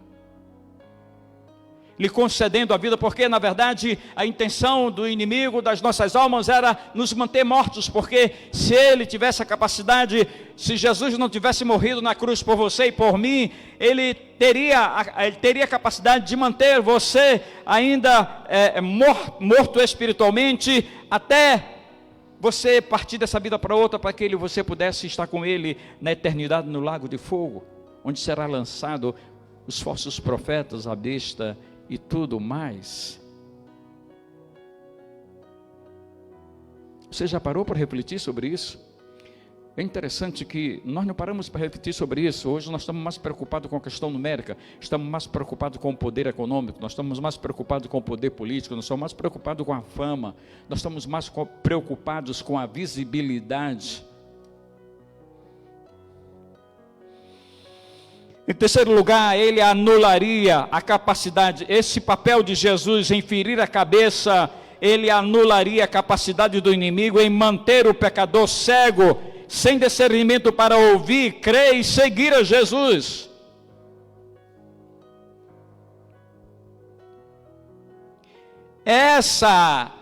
Speaker 4: lhe concedendo a vida, porque na verdade a intenção do inimigo das nossas almas era nos manter mortos, porque se ele tivesse a capacidade, se Jesus não tivesse morrido na cruz por você e por mim, ele teria a capacidade de manter você ainda morto espiritualmente, até você partir dessa vida para outra, para que você pudesse estar com ele na eternidade no lago de fogo, onde será lançado os falsos profetas, a besta e tudo mais. Você já parou para refletir sobre isso? É interessante que nós não paramos para refletir sobre isso. Hoje nós estamos mais preocupados com a questão numérica, estamos mais preocupados com o poder econômico, nós estamos mais preocupados com o poder político, nós estamos mais preocupados com a fama, nós estamos mais preocupados com a visibilidade. Em terceiro lugar, ele anularia a capacidade, esse papel de Jesus em ferir a cabeça, ele anularia a capacidade do inimigo em manter o pecador cego, sem discernimento para ouvir, crer e seguir a Jesus. Essa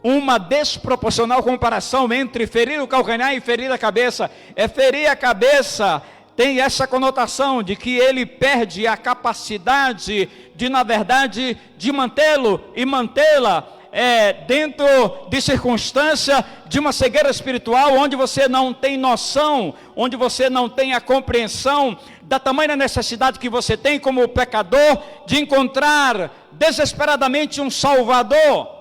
Speaker 4: uma desproporcional comparação entre ferir o calcanhar e ferir a cabeça. Ferir a cabeça tem essa conotação de que ele perde a capacidade de, na verdade, de mantê-lo e mantê-la dentro de circunstância de uma cegueira espiritual, onde você não tem noção, onde você não tem a compreensão da tamanha necessidade que você tem como pecador de encontrar desesperadamente um Salvador.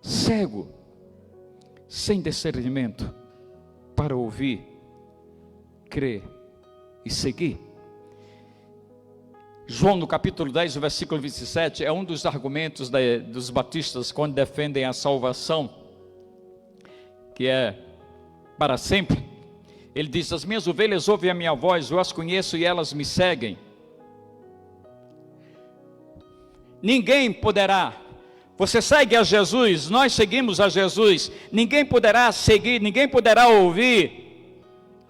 Speaker 4: Cego, sem discernimento para ouvir, crer e seguir. João, no capítulo 10, o versículo 27, é um dos argumentos dos batistas quando defendem a salvação, que é para sempre. Ele diz: as minhas ovelhas ouvem a minha voz, eu as conheço e elas me seguem. Ninguém poderá, você segue a Jesus, nós seguimos a Jesus, ninguém poderá seguir, ninguém poderá ouvir,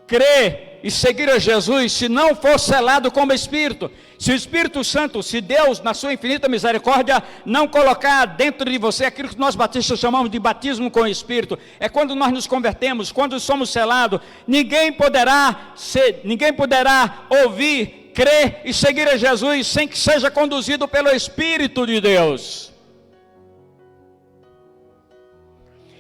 Speaker 4: crer e seguir a Jesus se não for selado como Espírito. Se o Espírito Santo, se Deus na sua infinita misericórdia não colocar dentro de você aquilo que nós batistas chamamos de batismo com o Espírito, é quando nós nos convertemos, quando somos selados, ninguém poderá ouvir, crer e seguir a Jesus sem que seja conduzido pelo Espírito de Deus.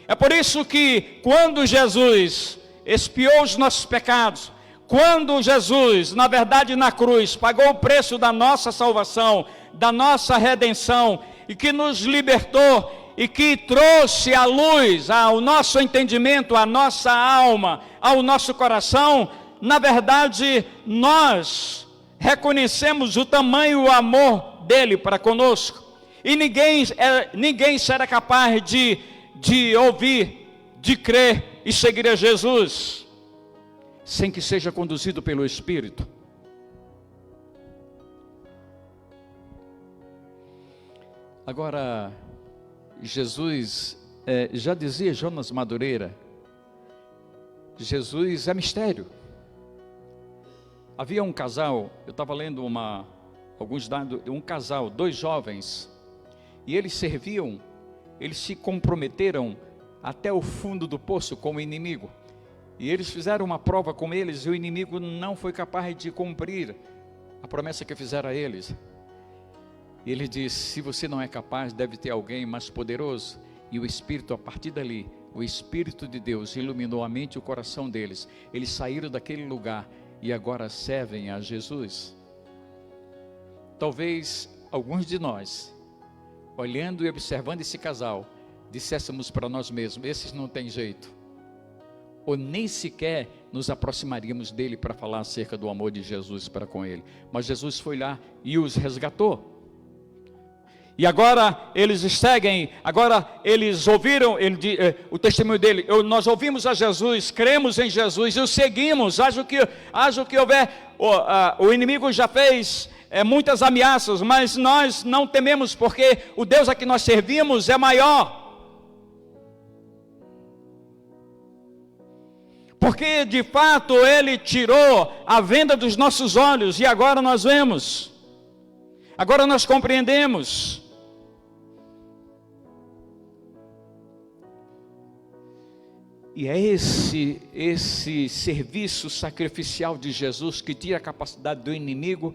Speaker 4: É por isso que quando Jesus expiou os nossos pecados, quando Jesus, na verdade na cruz, pagou o preço da nossa salvação, da nossa redenção, e que nos libertou, e que trouxe a luz ao nosso entendimento, à nossa alma, ao nosso coração, na verdade nós reconhecemos o tamanho e o amor dele para conosco, e ninguém será capaz de ouvir, de crer e seguir a Jesus sem que seja conduzido pelo Espírito. Agora, Jesus, já dizia Jonas Madureira, Jesus é mistério. Havia um casal, eu estava lendo alguns dados, um casal, 2 jovens, e eles se comprometeram até o fundo do poço com o inimigo. E eles fizeram uma prova com eles, e o inimigo não foi capaz de cumprir a promessa que fizeram a eles. E ele disse: se você não é capaz, deve ter alguém mais poderoso. E o Espírito, a partir dali, o Espírito de Deus iluminou a mente e o coração deles. Eles saíram daquele lugar e agora servem a Jesus. Talvez alguns de nós, olhando e observando esse casal, disséssemos para nós mesmos: esses não tem jeito. Ou nem sequer nos aproximaríamos dele para falar acerca do amor de Jesus para com ele. Mas Jesus foi lá e os resgatou. E agora eles seguem, agora eles ouviram o testemunho dele. Nós ouvimos a Jesus, cremos em Jesus e o seguimos. Haja o que houver, o inimigo já fez muitas ameaças, mas nós não tememos, porque o Deus a que nós servimos é maior. Porque de fato Ele tirou a venda dos nossos olhos e agora nós vemos, agora nós compreendemos. E é esse serviço sacrificial de Jesus que tira a capacidade do inimigo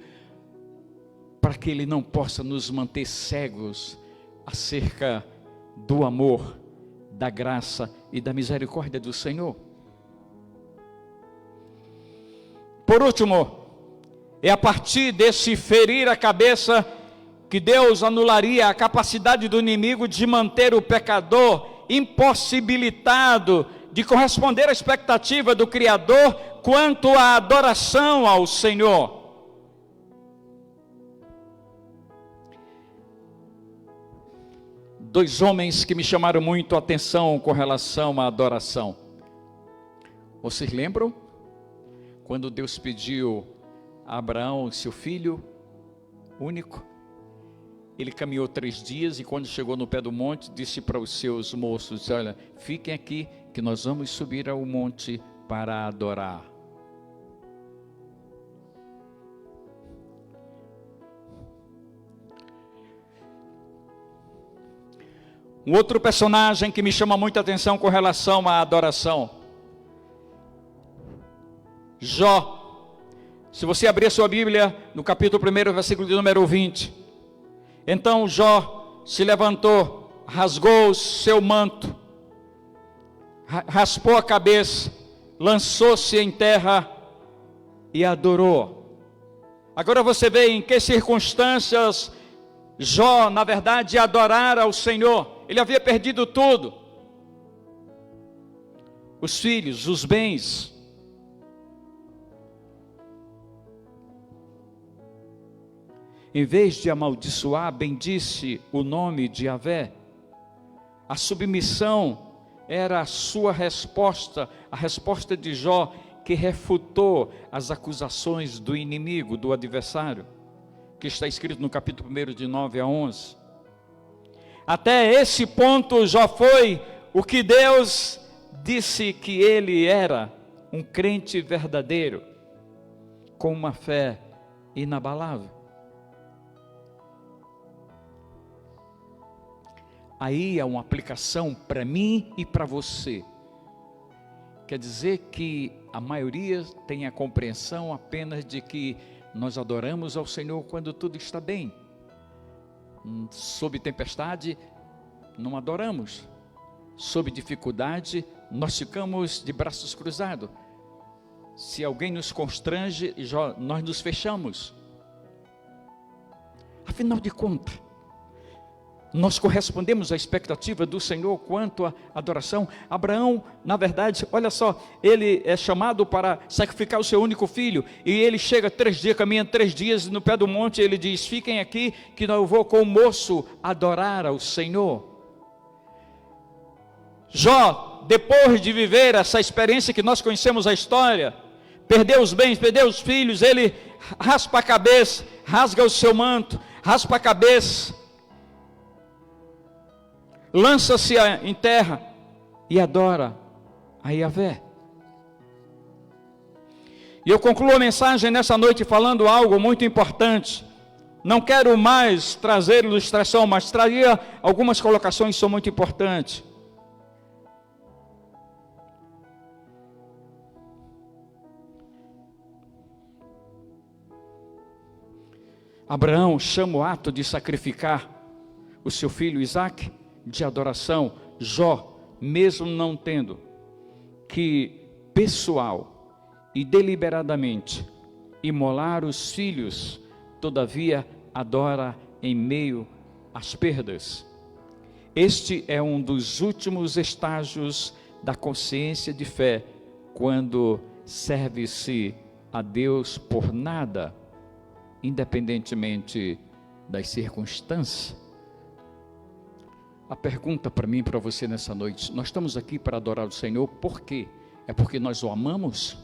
Speaker 4: para que ele não possa nos manter cegos acerca do amor, da graça e da misericórdia do Senhor. Por último, é a partir desse ferir a cabeça que Deus anularia a capacidade do inimigo de manter o pecador impossibilitado de corresponder à expectativa do Criador quanto à adoração ao Senhor. Dois homens que me chamaram muito a atenção com relação à adoração. Vocês lembram? Quando Deus pediu a Abraão, seu filho único, ele caminhou 3 dias e quando chegou no pé do monte, disse para os seus moços: olha, fiquem aqui que nós vamos subir ao monte para adorar. Um outro personagem que me chama muita atenção com relação à adoração, Jó. Se você abrir a sua Bíblia no capítulo 1, versículo de número 20. Então Jó se levantou, rasgou o seu manto, raspou a cabeça, lançou-se em terra e adorou. Agora você vê em que circunstâncias Jó, na verdade, adorara ao Senhor. Ele havia perdido tudo. os filhos, os bens. Em vez de amaldiçoar, bendisse o nome de Yahvé. A submissão era a sua resposta, a resposta de Jó, que refutou as acusações do inimigo, do adversário, que está escrito no capítulo 1, de 9 a 11. Até esse ponto Jó foi o que Deus disse que ele era, um crente verdadeiro, com uma fé inabalável. Aí é uma aplicação para mim e para você. Quer dizer que a maioria tem a compreensão apenas de que nós adoramos ao Senhor quando tudo está bem. Sob tempestade, não adoramos. Sob dificuldade, nós ficamos de braços cruzados. Se alguém nos constrange, nós nos fechamos. Afinal de contas, nós correspondemos à expectativa do Senhor quanto à adoração. Abraão, na verdade, olha só, ele é chamado para sacrificar o seu único filho, e ele chega 3 dias, caminha 3 dias no pé do monte, ele diz: fiquem aqui que eu vou com o moço adorar ao Senhor. Jó, depois de viver essa experiência que nós conhecemos a história, perdeu os bens, perdeu os filhos, ele raspa a cabeça, rasga o seu manto, raspa a cabeça, lança-se em terra e adora a Yahvé. E eu concluo a mensagem nessa noite falando algo muito importante. Não quero mais trazer ilustração, mas traria algumas colocações que são muito importantes. Abraão chama o ato de sacrificar o seu filho Isaque de adoração. Jó, mesmo não tendo que pessoal e deliberadamente imolar os filhos, todavia adora em meio às perdas. Este é um dos últimos estágios da consciência de fé, quando serve-se a Deus por nada, independentemente das circunstâncias. A pergunta para mim e para você nessa noite: nós estamos aqui para adorar o Senhor, por quê? É porque nós o amamos?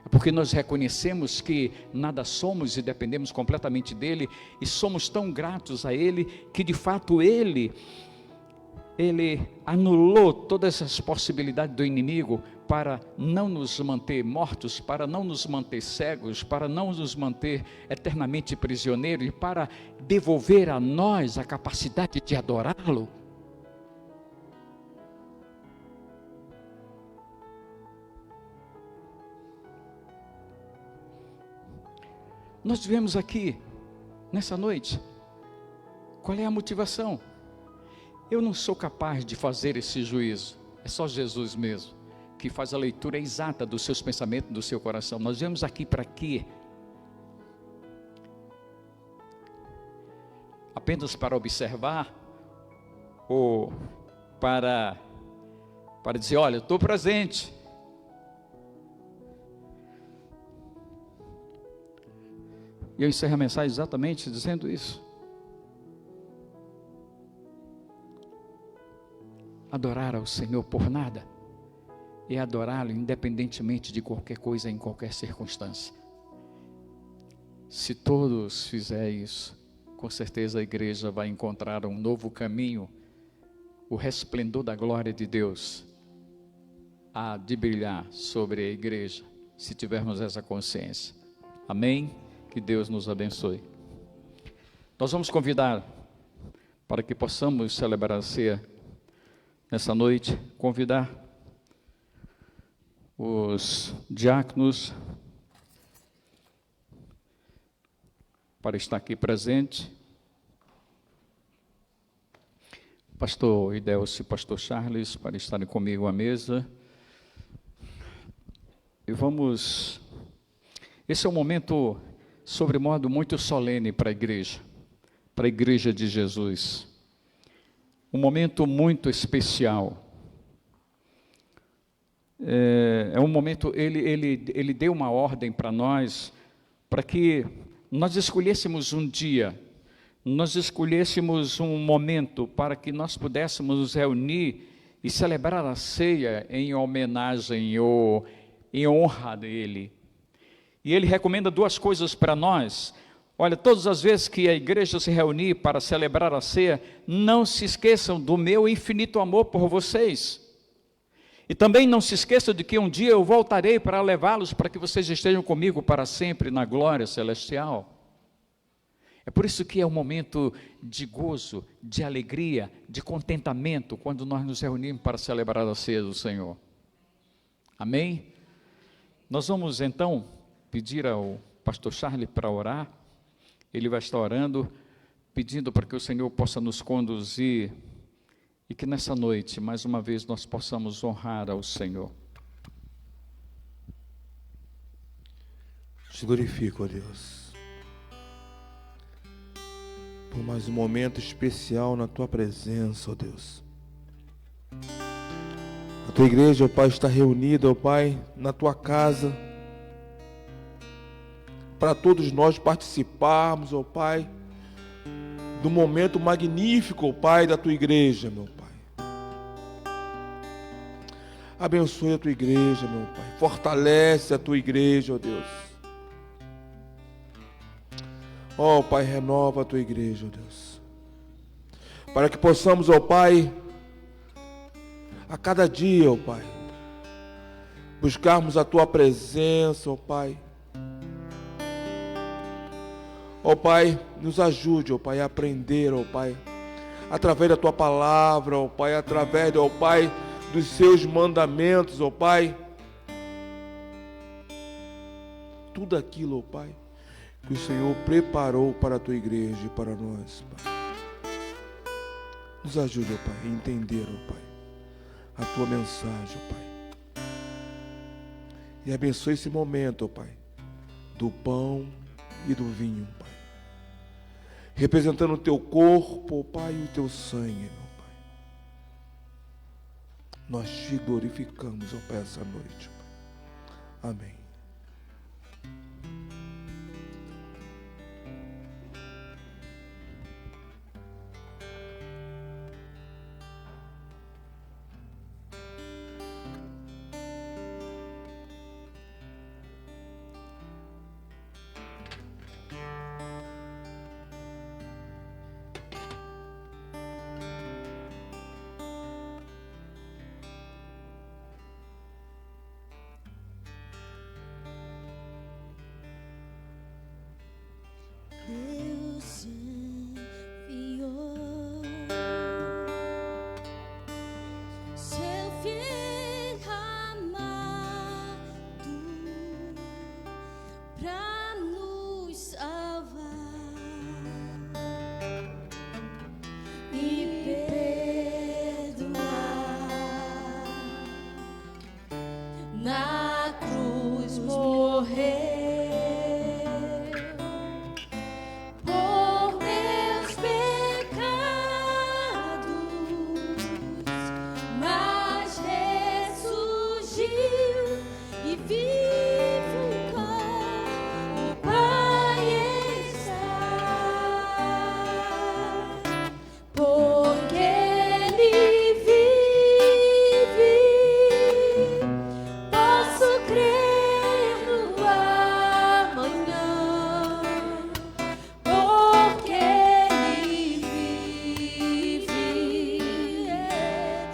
Speaker 4: É porque nós reconhecemos que nada somos e dependemos completamente dEle, e somos tão gratos a Ele, que de fato Ele anulou todas as possibilidades do inimigo para não nos manter mortos, para não nos manter cegos, para não nos manter eternamente prisioneiros, e para devolver a nós a capacidade de adorá-lo. Nós vemos aqui, nessa noite, qual é a motivação? Eu não sou capaz de fazer esse juízo, é só Jesus mesmo, que faz a leitura exata dos seus pensamentos, do seu coração. Nós viemos aqui para quê? Apenas para observar, ou para dizer: olha, eu estou presente. E eu encerro a mensagem exatamente dizendo isso. Adorar ao Senhor por nada é adorá-lo independentemente de qualquer coisa, em qualquer circunstância. Se todos fizerem isso, com certeza a igreja vai encontrar um novo caminho, o resplendor da glória de Deus há de brilhar sobre a igreja, se tivermos essa consciência. Amém? Que Deus nos abençoe. Nós vamos convidar, para que possamos celebrar a ceia nessa noite, convidar os diáconos para estar aqui presente. Pastor Idelcio e Pastor Charles, para estarem comigo à mesa. E vamos... Esse é um momento, sobremodo, muito solene para a igreja de Jesus. Um momento muito especial. é um momento, ele deu uma ordem para nós, para que nós escolhêssemos um dia, nós escolhêssemos um momento para que nós pudéssemos nos reunir e celebrar a ceia em homenagem ou em honra dele. E ele recomenda duas coisas para nós. Olha, todas as vezes que a igreja se reunir para celebrar a ceia, não se esqueçam do meu infinito amor por vocês. E também não se esqueçam de que um dia eu voltarei para levá-los, para que vocês estejam comigo para sempre na glória celestial. É por isso que é um momento de gozo, de alegria, de contentamento, quando nós nos reunimos para celebrar a ceia do Senhor. Amém? Nós vamos então pedir ao pastor Charles para orar. Ele vai estar orando, pedindo para que o Senhor possa nos conduzir e que nessa noite, mais uma vez, nós possamos honrar ao Senhor.
Speaker 1: Te glorifico, ó Deus, por mais um momento especial na Tua presença, ó Deus. A Tua igreja, ó Pai, está reunida, ó Pai, na Tua casa, para todos nós participarmos, ó Pai, do momento magnífico, ó Pai, da Tua igreja, meu Pai. Abençoe a Tua igreja, meu Pai. Fortalece a Tua igreja, ó Deus. Ó Pai, renova a Tua igreja, ó Deus. Para que possamos, ó Pai, a cada dia, ó Pai, buscarmos a Tua presença, ó Pai. Ó Pai, nos ajude, ó Pai, a aprender, ó Pai, através da Tua palavra, ó Pai, através, ó Pai, dos Seus mandamentos, ó Pai. Tudo aquilo, ó Pai, que o Senhor preparou para a Tua igreja e para nós, Pai. Nos ajude, ó Pai, a entender, ó Pai, a Tua mensagem, ó Pai. E abençoe esse momento, ó Pai, do pão e do vinho, Pai. Representando o Teu corpo, ó Pai, e o Teu sangue, meu Pai. Nós Te glorificamos, ó Pai, essa noite, Pai. Amém.
Speaker 3: Deus enviou seu filho amado pra nos salvar e perdoar. Na cruz morrer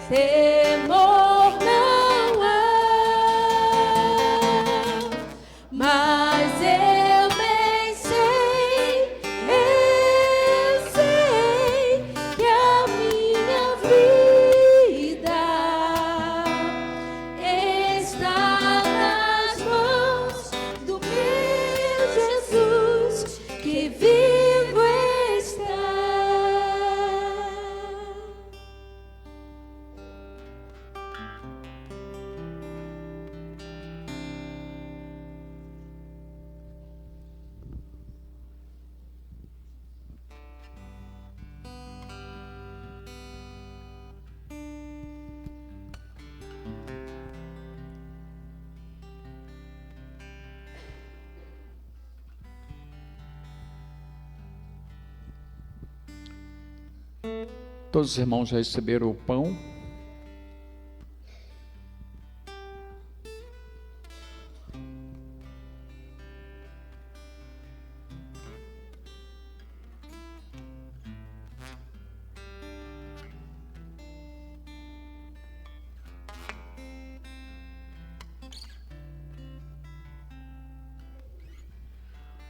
Speaker 3: temor não há.
Speaker 4: Todos os irmãos já receberam o pão.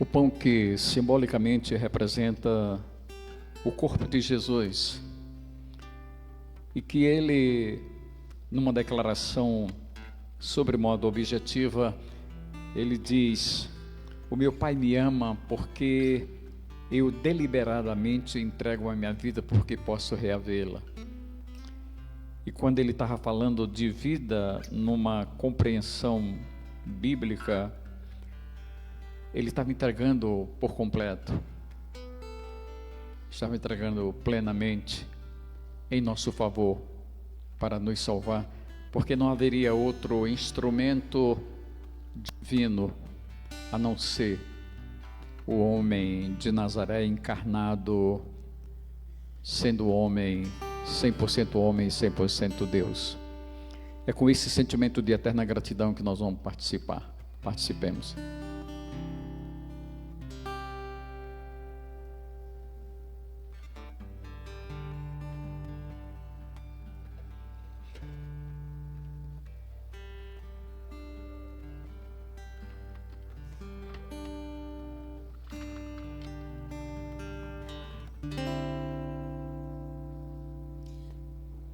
Speaker 4: O pão que simbolicamente representa o corpo de Jesus, e que ele, numa declaração sobre modo objetiva, ele diz: o meu Pai me ama porque eu deliberadamente entrego a minha vida porque posso reavê-la. E quando ele estava falando de vida numa compreensão bíblica, ele estava entregando por completo, estava entregando plenamente em nosso favor, para nos salvar, porque não haveria outro instrumento divino a não ser o homem de Nazaré encarnado, sendo homem, 100% homem e 100% Deus. É com esse sentimento de eterna gratidão que nós vamos participemos.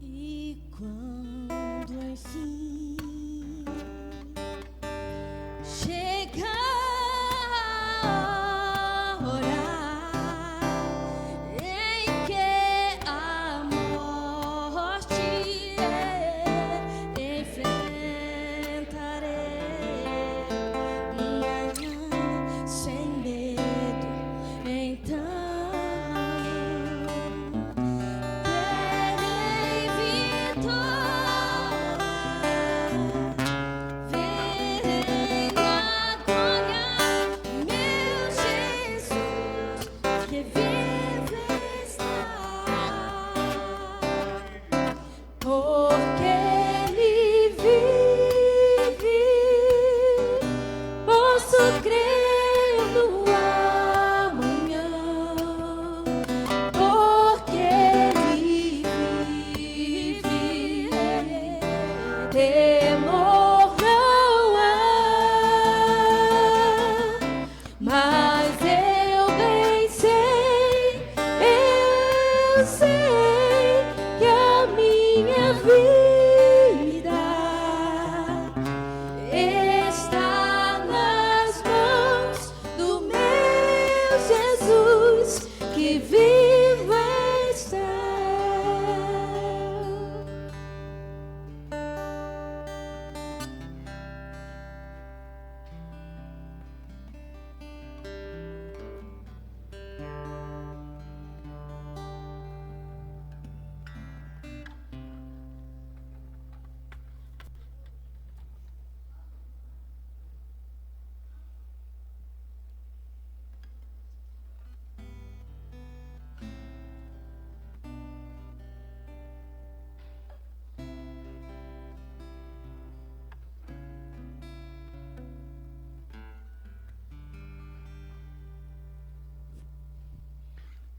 Speaker 3: E quando enfim chega a hora em que a morte enfrentarei sem medo, então porque Ele vive, posso crer no amanhã. Porque Ele vive, temor não há. Mas eu bem sei, eu sei que a minha vida está nas mãos do meu Jesus, que vivo está.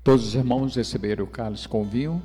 Speaker 4: Todos os irmãos receberam o cálice com vinho.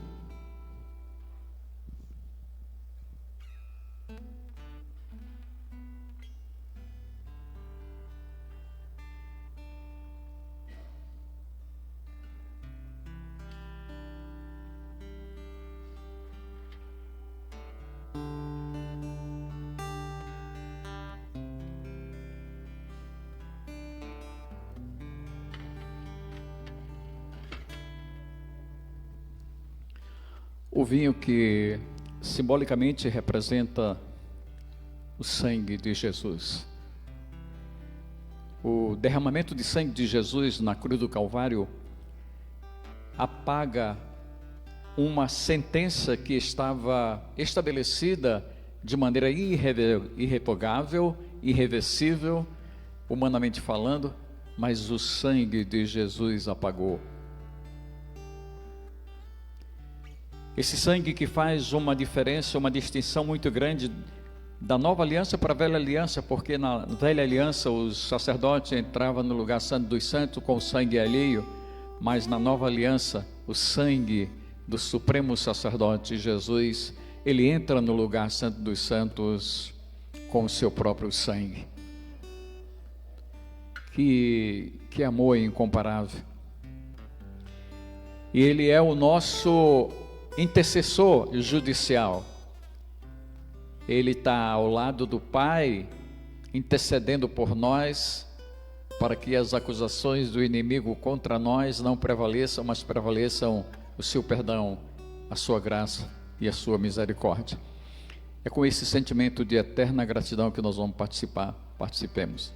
Speaker 4: O vinho que simbolicamente representa o sangue de Jesus. O derramamento de sangue de Jesus na cruz do Calvário apaga uma sentença que estava estabelecida de maneira irrevogável, irreversível, humanamente falando, mas o sangue de Jesus apagou. Esse sangue que faz uma diferença, uma distinção muito grande da nova aliança para a velha aliança, porque na velha aliança os sacerdotes entravam no lugar santo dos santos com o sangue alheio, mas na nova aliança o sangue do supremo sacerdote Jesus, ele entra no lugar santo dos santos com o seu próprio sangue. Que amor incomparável. E ele é o nosso intercessor judicial. Ele está ao lado do Pai, intercedendo por nós, para que as acusações do inimigo contra nós não prevaleçam, mas prevaleçam o seu perdão, a sua graça e a sua misericórdia. É com esse sentimento de eterna gratidão que nós vamos participemos.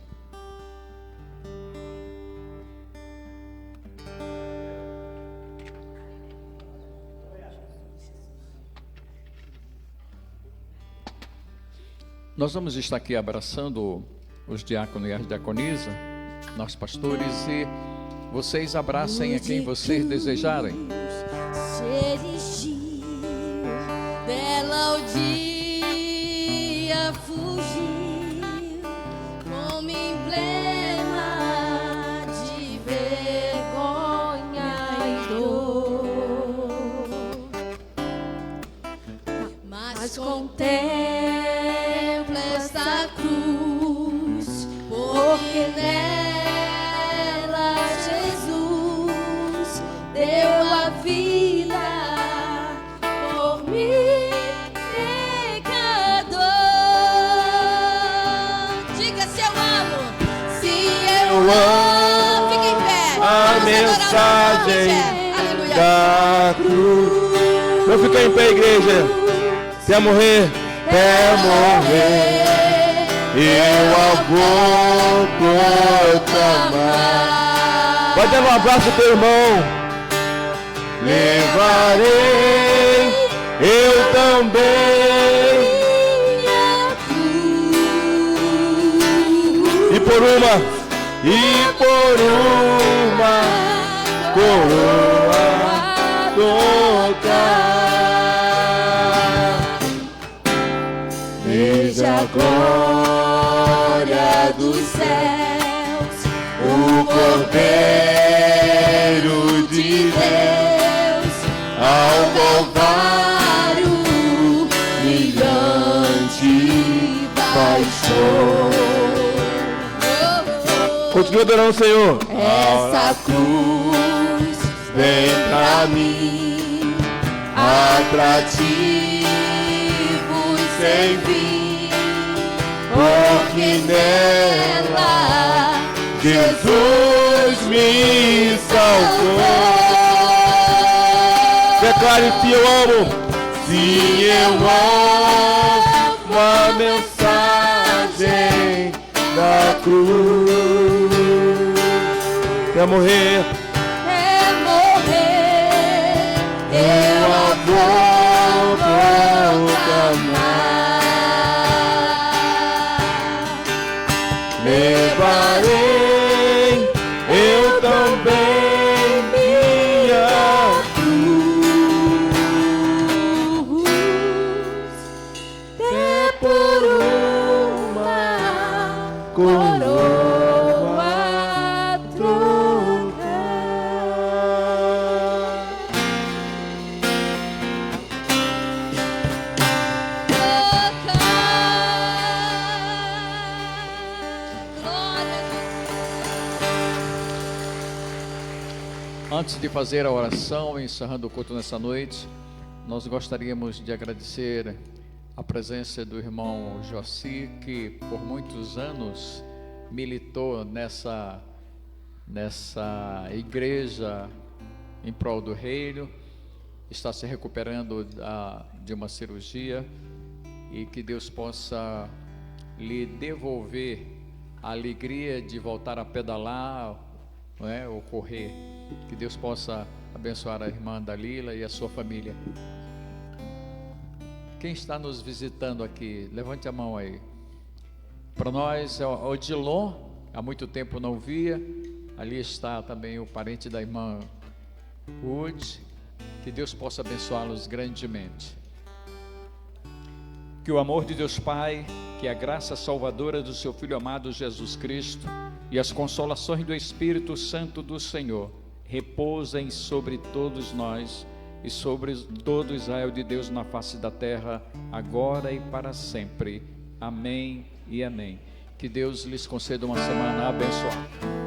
Speaker 4: Nós vamos estar aqui abraçando os diáconos e as diaconisas, nós pastores, e vocês abracem a quem vocês desejarem.
Speaker 3: Se erigiu, dela o dia fugiu, como emblema de vergonha e dor. Mas contempla esta cruz, porque nela Jesus deu a vida por mim, pecador. Diga se eu amo, se eu amo, fica em pé.
Speaker 1: A
Speaker 3: Vamos adorar o nome de
Speaker 1: mensagem
Speaker 3: Fé. Aleluia.
Speaker 1: da cruz. Não fica em pé, igreja. Até morrer, eu vou proclamar. Vai dando um abraço pro teu irmão. Levarei eu também. E por uma coroa tocar.
Speaker 3: Veja a glória dos céus, o Cordeiro de Deus, ao Calvário brilhante baixou.
Speaker 1: Continua adorando o Senhor.
Speaker 3: Essa cruz vem pra mim, atrativos sem fim, porque nela
Speaker 1: Jesus me salvou. Declare se eu amo. Se eu amo a mensagem da cruz. Quer morrer?
Speaker 3: eu a vou proclamar.
Speaker 1: Levarei eu também minha
Speaker 3: cruz, até por uma coroa
Speaker 4: Antes de fazer a oração, encerrando o culto nessa noite, nós gostaríamos de agradecer a presença do irmão Joci, que por muitos anos militou nessa igreja em prol do reino, está se recuperando de uma cirurgia, e que Deus possa lhe devolver a alegria de voltar a pedalar, não é, ou correr. Que Deus possa abençoar a irmã Dalila e a sua família. Quem está nos visitando aqui, levante a mão aí. Para nós é o Odilon, há muito tempo não via. Ali está também o parente da irmã Ruth. Que Deus possa abençoá-los grandemente. Que o amor de Deus Pai, que a graça salvadora do seu Filho amado Jesus Cristo e as consolações do Espírito Santo do Senhor repousem sobre todos nós e sobre todo Israel de Deus na face da terra, agora e para sempre. Amém e amém. Que Deus lhes conceda uma semana abençoada.